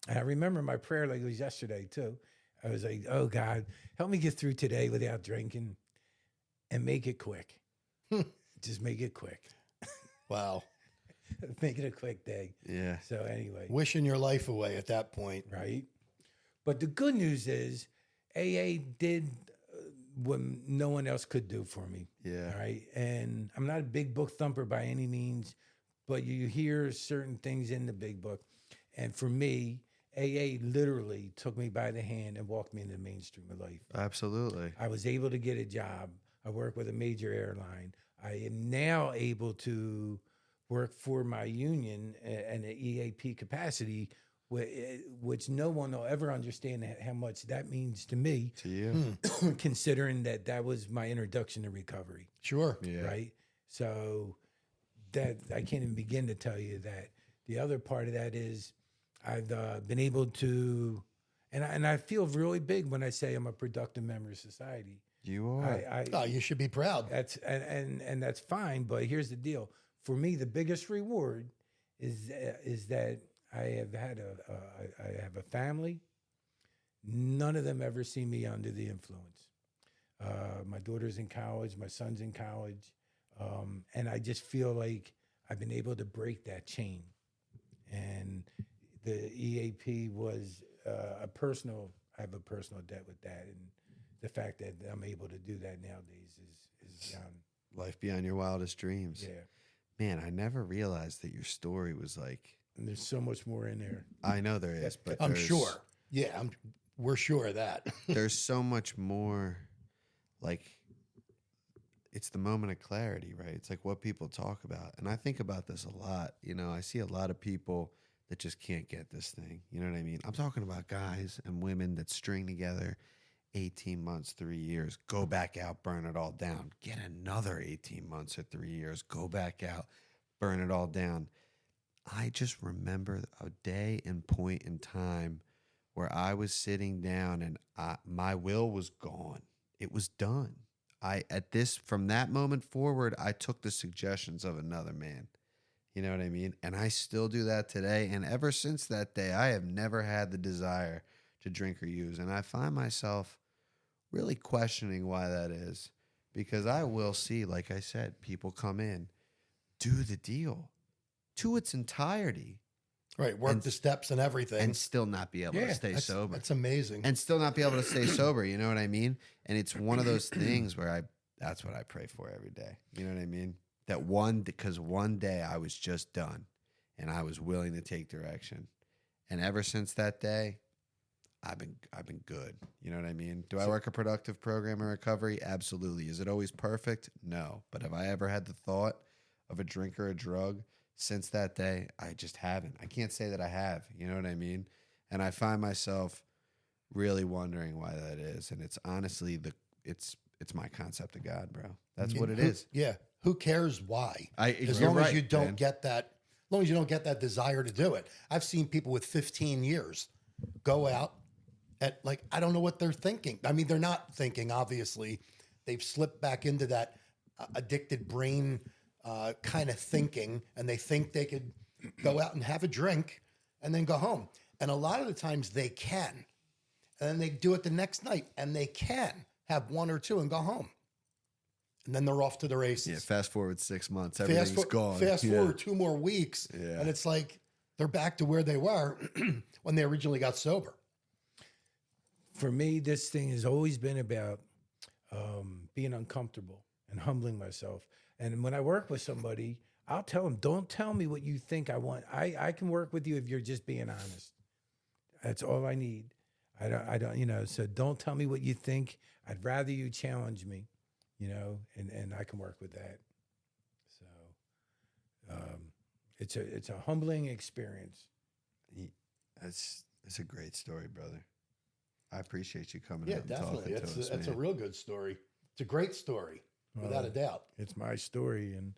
and I remember my prayer like it was yesterday too. I was like, oh God, help me get through today without drinking and make it quick. Just make it quick. Wow. Make it a quick day. Yeah. So anyway. Wishing your life away at that point. Right. But the good news is AA did what no one else could do for me. Yeah. All right. And I'm not a big book thumper by any means, but you hear certain things in the big book. And for me, AA literally took me by the hand and walked me into the mainstream of life. Absolutely. I was able to get a job. I work with a major airline. I am now able to work for my union in an EAP capacity, which no one will ever understand how much that means to me. To you. Considering that was my introduction to recovery. Sure. Yeah. Right? So that I can't even begin to tell you that. The other part of that is I've been able to, and I feel really big when I say I'm a productive member of society. You are. Oh, you should be proud. That's and that's fine, but here's the deal. For me, the biggest reward is that I have a family. None of them ever see me under the influence. My daughter's in college, my son's in college, and I just feel like I've been able to break that chain. And the EAP was I have a personal debt with that, and the fact that I'm able to do that nowadays is beyond Life beyond your wildest dreams. yeah. Man, I never realized that your story was like. And there's so much more in there. I know there is, but I'm sure. Yeah, we're sure of that. There's so much more. Like, it's the moment of clarity, right? It's like what people talk about, and I think about this a lot. I see a lot of people that just can't get this thing. You know what I mean? I'm talking about guys and women that string together 18 months, 3 years, go back out, burn it all down. Get another 18 months or 3 years, go back out, burn it all down. I just remember a day and point in time where I was sitting down and my will was gone. It was done. From that moment forward, I took the suggestions of another man. You know what I mean? And I still do that today. And ever since that day, I have never had the desire to drink or use. And I find myself really questioning why that is, because I will see, like I said, people come in, do the deal to its entirety. Right, work the steps and everything. And still not be able to stay sober. That's amazing. And still not be able to stay sober, you know what I mean? And it's one of those things where that's what I pray for every day. You know what I mean? Because one day I was just done and I was willing to take direction. And ever since that day, I've been good. You know what I mean? Do I work a productive program in recovery? Absolutely. Is it always perfect? No. But have I ever had the thought of a drink or a drug since that day? I just haven't. I can't say that I have. You know what I mean? And I find myself really wondering why that is. And it's honestly it's my concept of God, bro. That's what it is. Yeah. Who cares why? As You're long as right, you don't man. get that, as long as you don't get that desire to do it. I've seen people with 15 years go out at I don't know what they're thinking. I mean, they're not thinking, obviously. They've slipped back into that addicted brain kind of thinking, and they think they could go out and have a drink and then go home. And a lot of the times they can. And then they do it the next night, and they can have one or two and go home. And then they're off to the races. Yeah, fast forward 6 months, everything's gone. Fast forward 2 more weeks, Yeah. and it's like they're back to where they were when they originally got sober. For me, this thing has always been about being uncomfortable and humbling myself. And when I work with somebody, I'll tell them, don't tell me what you think I want. I can work with you if you're just being honest. That's all I need. I don't, so don't tell me what you think. I'd rather you challenge me, and I can work with that. So it's a humbling experience. It's a great story, brother. I appreciate you coming Yeah, out and definitely. talking to us, That's a man. real good story. It's a great story, without a doubt. It's my story, and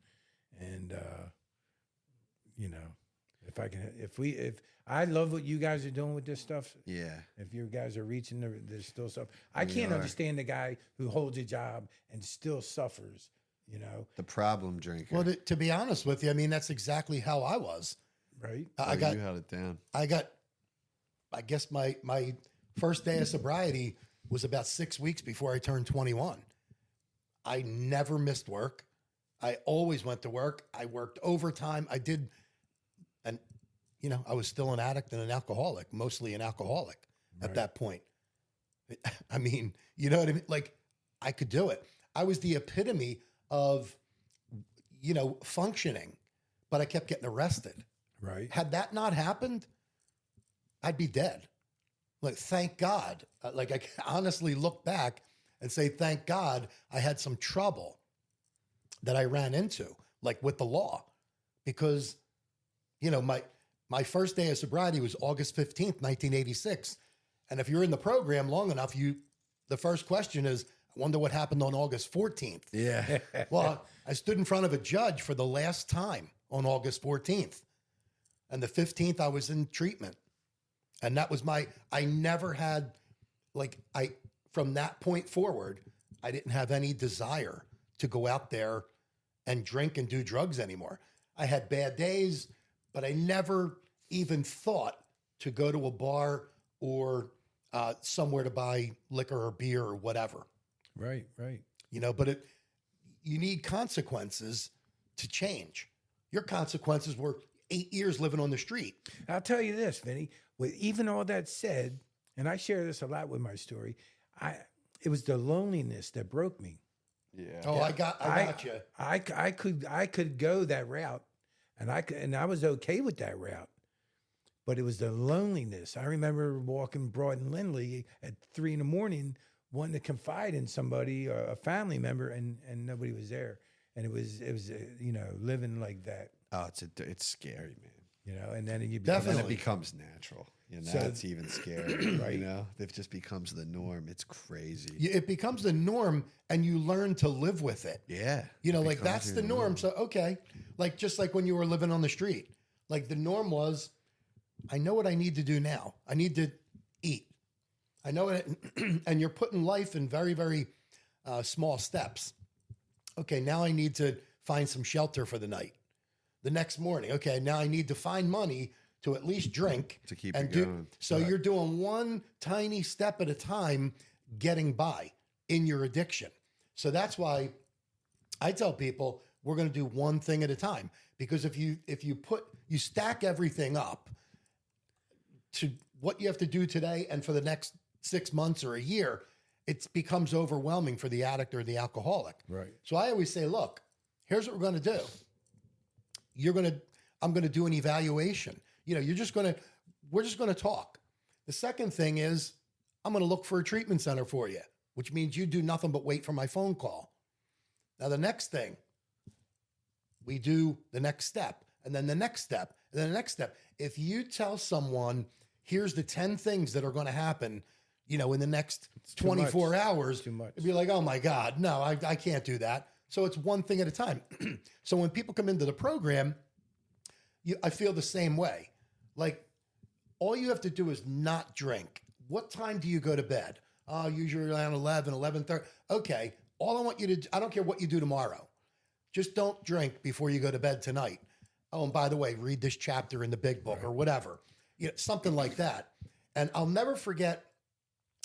If I love what you guys are doing with this stuff. Yeah. If you guys are reaching, there's still stuff. I We can't are. understand the guy who holds a job and still suffers. You know, The problem drinker. Well, to be honest with you, I mean, that's exactly how I was. right? I got You held it down. I guess my first day of sobriety was about 6 weeks before I turned 21. I never missed work. I always went to work. I worked overtime. I did, and I was still an addict and an alcoholic, mostly an alcoholic at Right. that point. I mean, you know what I mean? Like, I could do it. I was the epitome of, functioning, but I kept getting arrested. Right. Had that not happened, I'd be dead. Like, thank God. Like, I can honestly look back and say, thank God I had some trouble that I ran into, like with the law, because, my first day of sobriety was August 15th, 1986. And if you're in the program long enough, the first question is, I wonder what happened on August 14th. Yeah. Well, I stood in front of a judge for the last time on August 14th. And the 15th, I was in treatment. And that was I never had, from that point forward, I didn't have any desire to go out there and drink and do drugs anymore. I had bad days, but I never even thought to go to a bar or somewhere to buy liquor or beer or whatever. Right. Right. But you need consequences to change. Your consequences were 8 years living on the street. I'll tell you this, Vinny. With even all that said, and I share this a lot with my story, it was the loneliness that broke me. Yeah. Oh, I got you. I could go that route, and I was okay with that route, but it was the loneliness. I remember walking Broad and Lindley at 3 a.m, wanting to confide in somebody, or a family member, and nobody was there, and it was living like that, Oh, it's scary, man. and then you And then Definitely. it becomes natural. So- It's even scary. Right. It just becomes the norm. It's crazy. It becomes the norm, and you learn to live with it. Yeah. Like, that's the norm. So, okay. Like, just like when you were living on the street, like the norm was, I know what I need to do now. I need to eat. I know it. And you're putting life in very, very small steps. Okay. Now I need to find some shelter for the night. The next morning. Okay. Now I need to find money to at least drink. To keep and it do. going. So you're doing one tiny step at a time, getting by in your addiction. So that's why I tell people we're going to do one thing at a time, because if you stack everything up to what you have to do today and for the next 6 months or a year, it becomes overwhelming for the addict or the alcoholic. right? So I always say, look, here's what we're going to do. I'm going to do an evaluation. We're just going to talk. The second thing is I'm going to look for a treatment center for you, which means you do nothing but wait for my phone call. Now, the next thing, we do the next step, and then the next step, and then the next step. If you tell someone, here's the 10 things that are going to happen, in the next too 24 much. hours, Too much. it'd be like, oh my God, no, I can't do that. So it's one thing at a time. So when people come into the program, I feel the same way. Like, all you have to do is not drink. What time do you go to bed? Usually around 11, 11:30. Okay. All I want you to do, I don't care what you do tomorrow. Just don't drink before you go to bed tonight. Oh, and by the way, read this chapter in the big book or whatever. Something like that. And I'll never forget,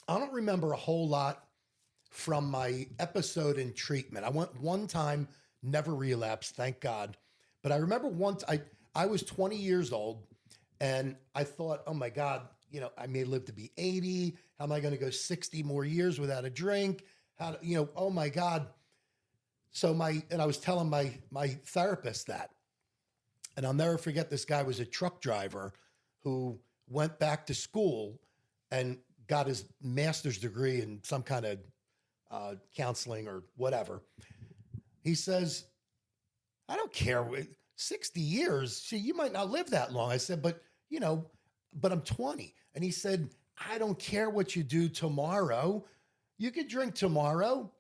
I don't remember a whole lot from my episode in treatment. I went one time, never relapsed, thank God. But I remember once I was 20 years old, and I thought, oh my God, I may live to be 80. How am I going to go 60 more years without a drink? Oh my God. So I was telling my therapist that, and I'll never forget, this guy was a truck driver who went back to school and got his master's degree in some kind of counseling or whatever. He says, I don't care. 60 years. See, you might not live that long. I said, but I'm 20. And he said, I don't care what you do tomorrow. You could drink tomorrow,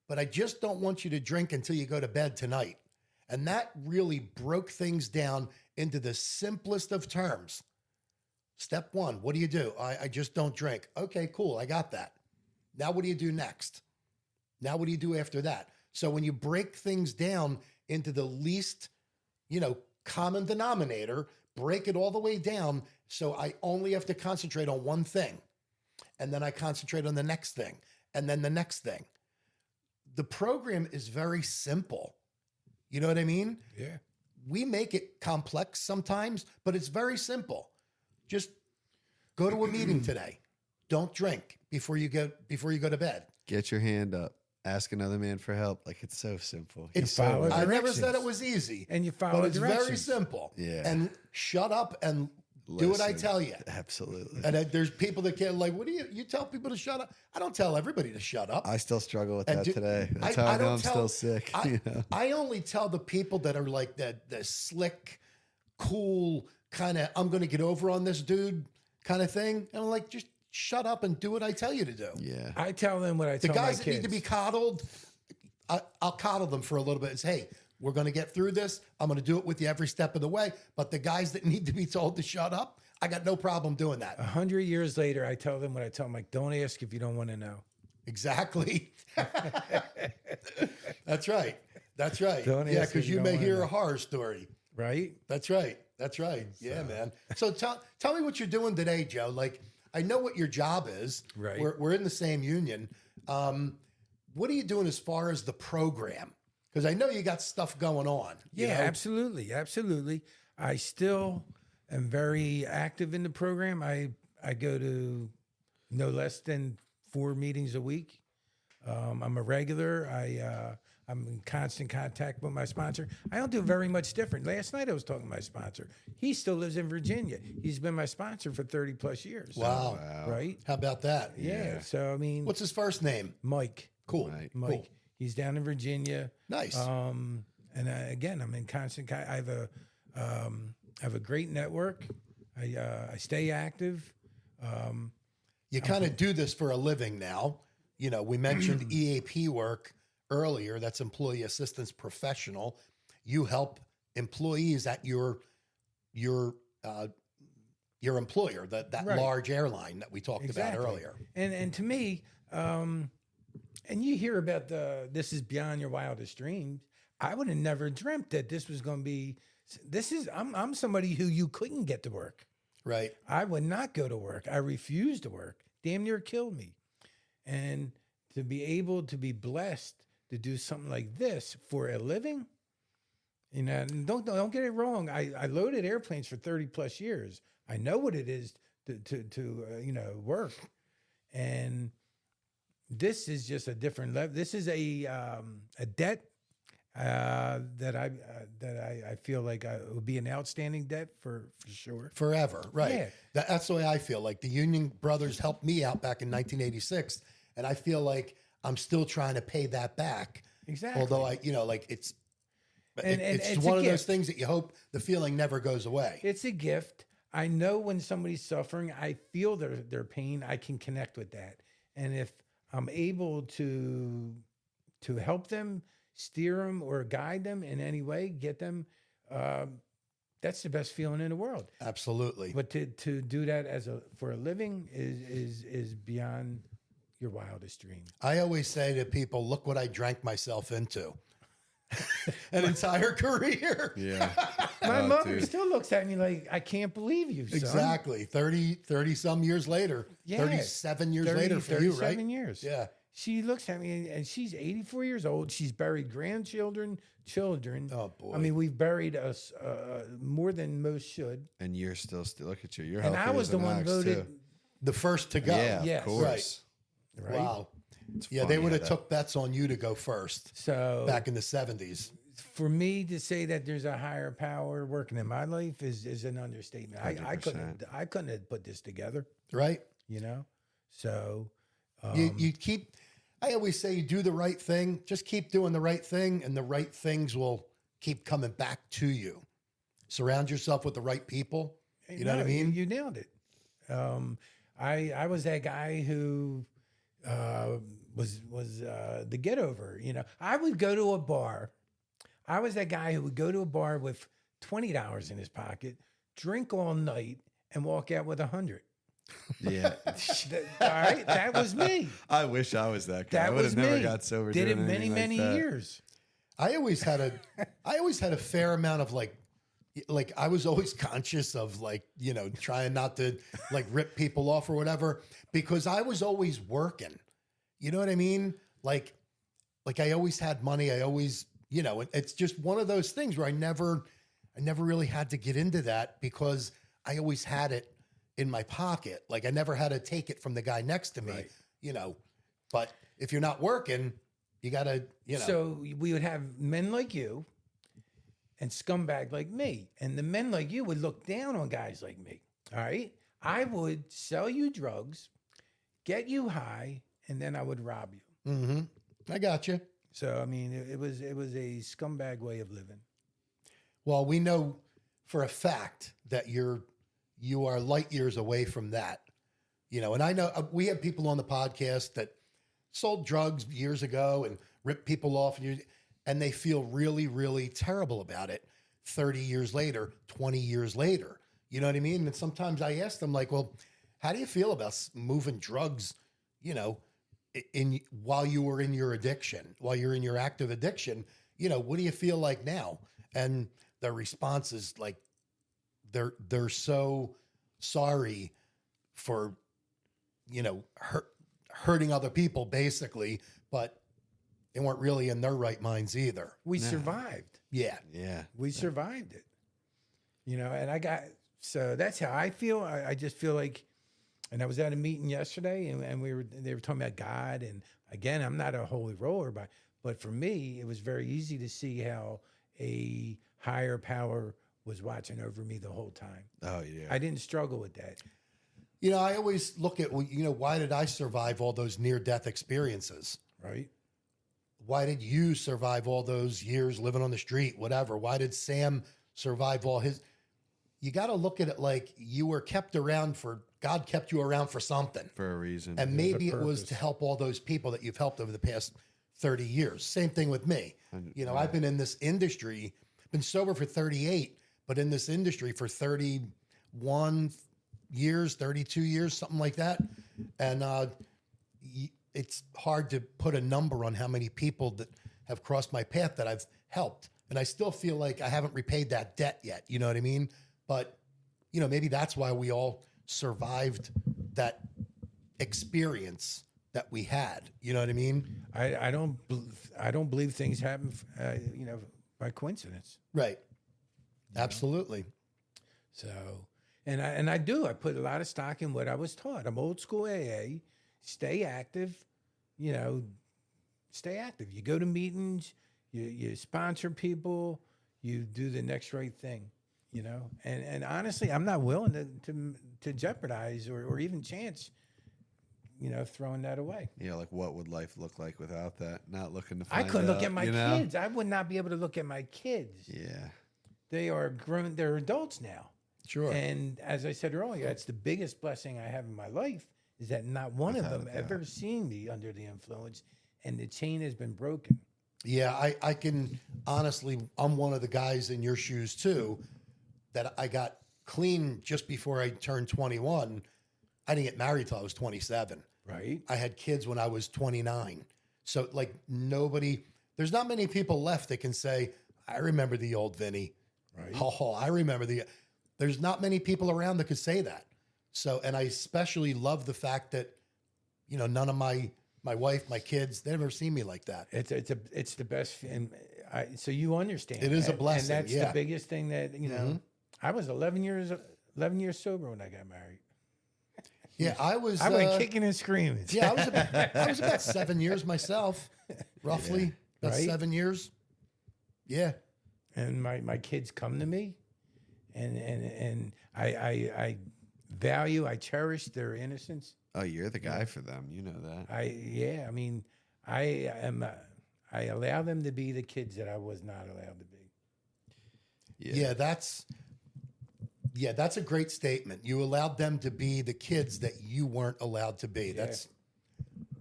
but I just don't want you to drink until you go to bed tonight. And that really broke things down into the simplest of terms. Step one, what do you do? I just don't drink. Okay, cool. I got that. Now, what do you do next? Now, what do you do after that? So when you break things down into the least, common denominator, break it all the way down. So I only have to concentrate on one thing. And then I concentrate on the next thing. And then the next thing. The program is very simple. You know what I mean? Yeah. We make it complex sometimes, but it's very simple. Just go to a meeting today. Don't drink before you go to bed. Get your hand up. Ask another man for help. Like, it's so simple. It's follow I never directions. said it was easy. And you follow but it's very directions. simple. Yeah. And shut up and do what I Listen. tell you. Absolutely. And there's people that can't what do you tell people to shut up? I don't tell everybody to shut up. I still struggle with And that do- today. That's I- how I I know don't I'm tell- still sick. I only tell the people that are like the slick, cool kind of, I'm going to get over on this dude kind of thing. And I'm like, just shut up and do what I tell you to do. Yeah. I tell them what I The tell my guys kids. that need to be coddled, I'll coddle them for a little bit. It's, hey, we're going to get through this. I'm going to do it with you every step of the way. But the guys that need to be told to shut up, I got no problem doing that. 100 years later, I tell them what I tell them. Like, don't ask if you don't want to know. Exactly. That's right. That's right. Don't Yeah, ask if because you you don't may wanna hear know. a horror story. Right? That's right. That's right. Yeah, man. So tell me what you're doing today, Joe. Like, I know what your job is. Right. We're in the same union. What are you doing as far as the program? Because I know you got stuff going on. you Yeah, know? absolutely. Absolutely. I still am very active in the program. I go to no less than 4 meetings a week. I'm a regular. I'm in constant contact with my sponsor. I don't do very much different. Last night I was talking to my sponsor. He still lives in Virginia. He's been my sponsor for 30 plus years. Wow. Right? How about that? Yeah. So, I mean, What's his first name? Mike. Cool. Right. Mike. Cool. He's down in Virginia. Nice. And again, I'm in constant. I have a great network. I stay active. You kind of do this for a living now. We mentioned EAP work earlier. That's employee assistance professional. You help employees at your employer, that Right. large airline that we talked about earlier. And to me, and you hear about this is beyond your wildest dreams. I would have never dreamt that this was going to be. I'm somebody who you couldn't get to work. Right. I would not go to work. I refused to work. Damn near killed me. And to be able to be blessed to do something like this for a living, and don't get it wrong. I loaded airplanes for 30 plus years. I know what it is to work, and this is just a different level. This is a debt that I feel like it would be an outstanding debt for sure. Forever. Right. Yeah. That's the way I feel. Like the Union Brothers helped me out back in 1986. And I feel like I'm still trying to pay that back. Exactly. Although it's And it's it's one a of those gift. things that you hope the feeling never goes away. It's a gift. I know when somebody's suffering, I feel their pain. I can connect with that. And if I'm able to help them, steer them or guide them in any way, get them, that's the best feeling in the world. Absolutely. But to do that for a living is beyond your wildest dream. I always say to people, look what I drank myself into. An entire career. Yeah. My Oh, mother dude. still looks at me like, I can't believe you, son. Exactly. 30 some years later. Yeah. 37 years later for you, right? 37 years. Yeah. She looks at me and she's 84 years old. She's buried grandchildren, children. Oh, boy. I mean, we've buried us more than most should. And you're still look at you. You're And healthy I was as the an one ox, voted, too. The first to go. Yeah, Yes. of course. right? Wow. It's Yeah, funny they would how have took bets on you to go first So back in the 70s. for me to say that there's a higher power working in my life is an understatement. I couldn't 100%. I couldn't have put this together, Right? So You keep, I always say, you do the right thing. Just keep doing the right thing, and the right things will keep coming back to you. Surround yourself with the right people. You know what I mean? You nailed it. I was that guy who was the get over. I would go to a bar. I was that guy who would go to a bar with $20 in his pocket, drink all night, and walk out with 100. Yeah. All right, that was me. I wish I was that guy. That I would was have never me. got sober. Did it doing many, anything many like that. years. I always had a fair amount of like I was always conscious of like, trying not to like rip people off or whatever, because I was always working. You know what I mean? Like I always had money. I always, it's just one of those things where I never really had to get into that because I always had it in my pocket. Like I never had to take it from the guy next to me, Right. But if you're not working, you gotta, So we would have men like you and scumbag like me. And the men like you would look down on guys like me. All right. I would sell you drugs, get you high, and then I would rob you. Mm-hmm. I got you. So I mean, it was a scumbag way of living. Well, we know for a fact that you are light years away from that, and I know we have people on the podcast that sold drugs years ago and ripped people off and they feel really, really terrible about it 30 years later, 20 years later. You know what I mean? And sometimes I ask them like, well, how do you feel about moving drugs, while you were in your addiction, while you're in your active addiction, what do you feel like now? And the response is like, they're so sorry for, hurting other people basically, but they weren't really in their right minds either. We survived. Yeah. Yeah. We survived it. And so that's how I feel. I just feel like, and I was at a meeting yesterday and they were talking about God. And again, I'm not a holy roller, but for me, it was very easy to see how a higher power was watching over me the whole time. Oh yeah. I didn't struggle with that. I always look at, why did I survive all those near-death experiences? Right. Why did you survive all those years living on the street, whatever? Why did Sam survive all his? You got to look at it like you were kept around God kept you around for something. For a reason. And maybe it was purpose. to help all those people that you've helped over the past 30 years. Same thing with me. I've been in this industry, been sober for 38, but in this industry for 31 years, 32 years, something like that. And it's hard to put a number on how many people that have crossed my path that I've helped. And I still feel like I haven't repaid that debt yet. You know what I mean? But, maybe that's why we all survived that experience that we had. You know what I mean? I don't believe things happen, by coincidence. Right. Absolutely. So, and I do. I put a lot of stock in what I was taught. I'm old school AA. Stay active. Stay active. You go to meetings. You sponsor people. You do the next right thing. And honestly, I'm not willing to jeopardize or even chance, throwing that away. Yeah, like what would life look like without that? Not looking to I find couldn't look out, at my kids. I would not be able to look at my kids. Yeah. They are grown. They're adults now. Sure. And as I said earlier, that's the biggest blessing I have in my life is that not one of them ever seen me under the influence, and the chain has been broken. Yeah, I can honestly, I'm one of the guys in your shoes too, that I got clean just before I turned 21. I didn't get married till I was 27. Right. I had kids when I was 29. So like there's not many people left that can say, I remember the old Vinny. Right. Oh, I remember there's not many people around that could say that. So, and I especially love the fact that, none of my wife, my kids, they've never seen me like that. It's the best. And so you understand. It is a blessing. And that's the biggest thing that, I was 11 years sober when I got married. Yeah, I went kicking and screaming. Yeah, I was about 7 years myself, roughly. Yeah. About 7 years. Yeah. And my kids come to me, and I value, I cherish their innocence. Oh, you're the guy for them. You know that. I allow them to be the kids that I was not allowed to be. Yeah, that's a great statement. You allowed them to be the kids that you weren't allowed to be. Yeah.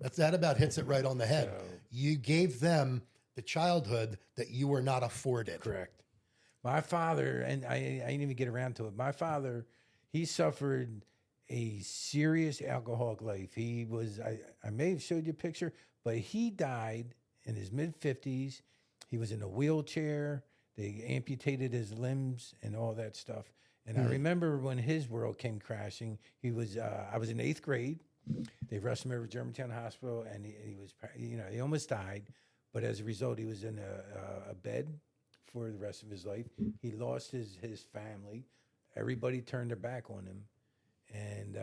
That about hits it right on the head. So- You gave them the childhood that you were not afforded. Correct. My father, and I didn't even get around to it. My father, he suffered a serious alcoholic life. He was, I may have showed you a picture, but he died in his mid-50s. He was in a wheelchair. They amputated his limbs and all that stuff. And I remember when his world came crashing, I was in 8th grade. They rushed him over to Germantown Hospital, and he was, he almost died. But as a result, he was in a bed for the rest of his life. He lost his family. Everybody turned their back on him. And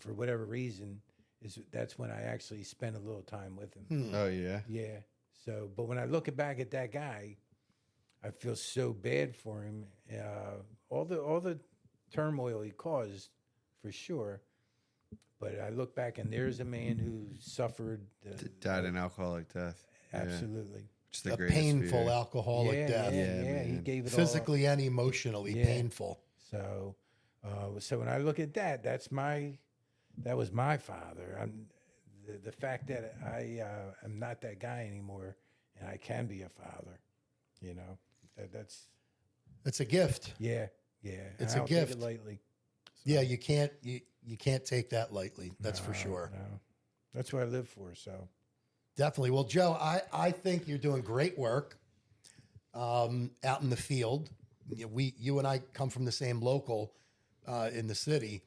for whatever reason, that's when I actually spent a little time with him. Oh, yeah. Yeah. So, but when I look back at that guy, I feel so bad for him. All the turmoil he caused, for sure. But I look back, and there's a man who suffered. Died an alcoholic death. Absolutely. Which is the A greatest painful fear. alcoholic death. Yeah, he gave it Physically and emotionally painful. all. So when I look at that, that was my father. The fact that I am not that guy anymore, and I can be a father, that's It's a gift. yeah. It's I a don't gift. take it lightly. Yeah, you can't take that lightly. That's for sure. No. That's what I live for. So Definitely. Well, Joe, I think you're doing great work out in the field. You and I come from the same local in the city,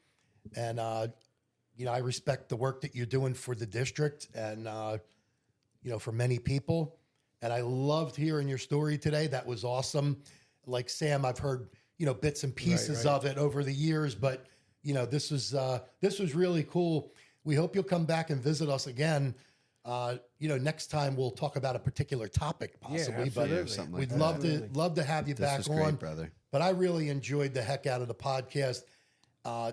and I respect the work that you're doing for the district and for many people. And I loved hearing your story today. That was awesome. Like Sam, I've heard bits and pieces of it over the years, but this was really cool. We hope you'll come back and visit us again. Next time we'll talk about a particular topic possibly, but absolutely. we'd that. love to have you This back was on. great, brother. But I really enjoyed the heck out of the podcast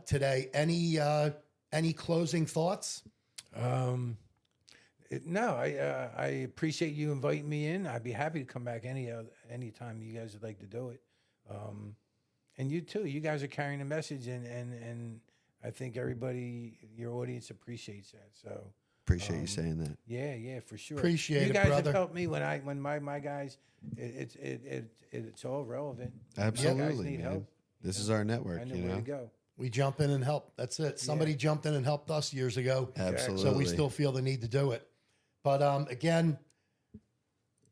today. Any closing thoughts? No, I appreciate you inviting me in. I'd be happy to come back anytime you guys would like to do it. And you too. You guys are carrying a message, and I think everybody, your audience, appreciates that. So Appreciate you saying that. yeah, for sure. Appreciate you it, guys brother. have helped me when my guys. It's all relevant. You guys Absolutely, need man. help. This is our network, I know where to go. We jump in and help. That's it. Somebody jumped in and helped us years ago. Absolutely. So we still feel the need to do it. But again,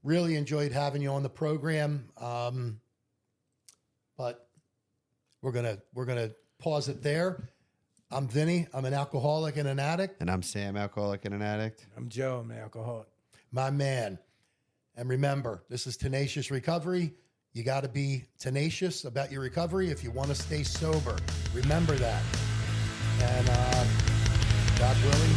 really enjoyed having you on the program. But we're gonna pause it there. I'm Vinny. I'm an alcoholic and an addict. And I'm Sam, alcoholic and an addict. I'm Joe. I'm an alcoholic. My man. And remember, this is Tenacious Recovery. You got to be tenacious about your recovery if you want to stay sober. Remember that. And God willing,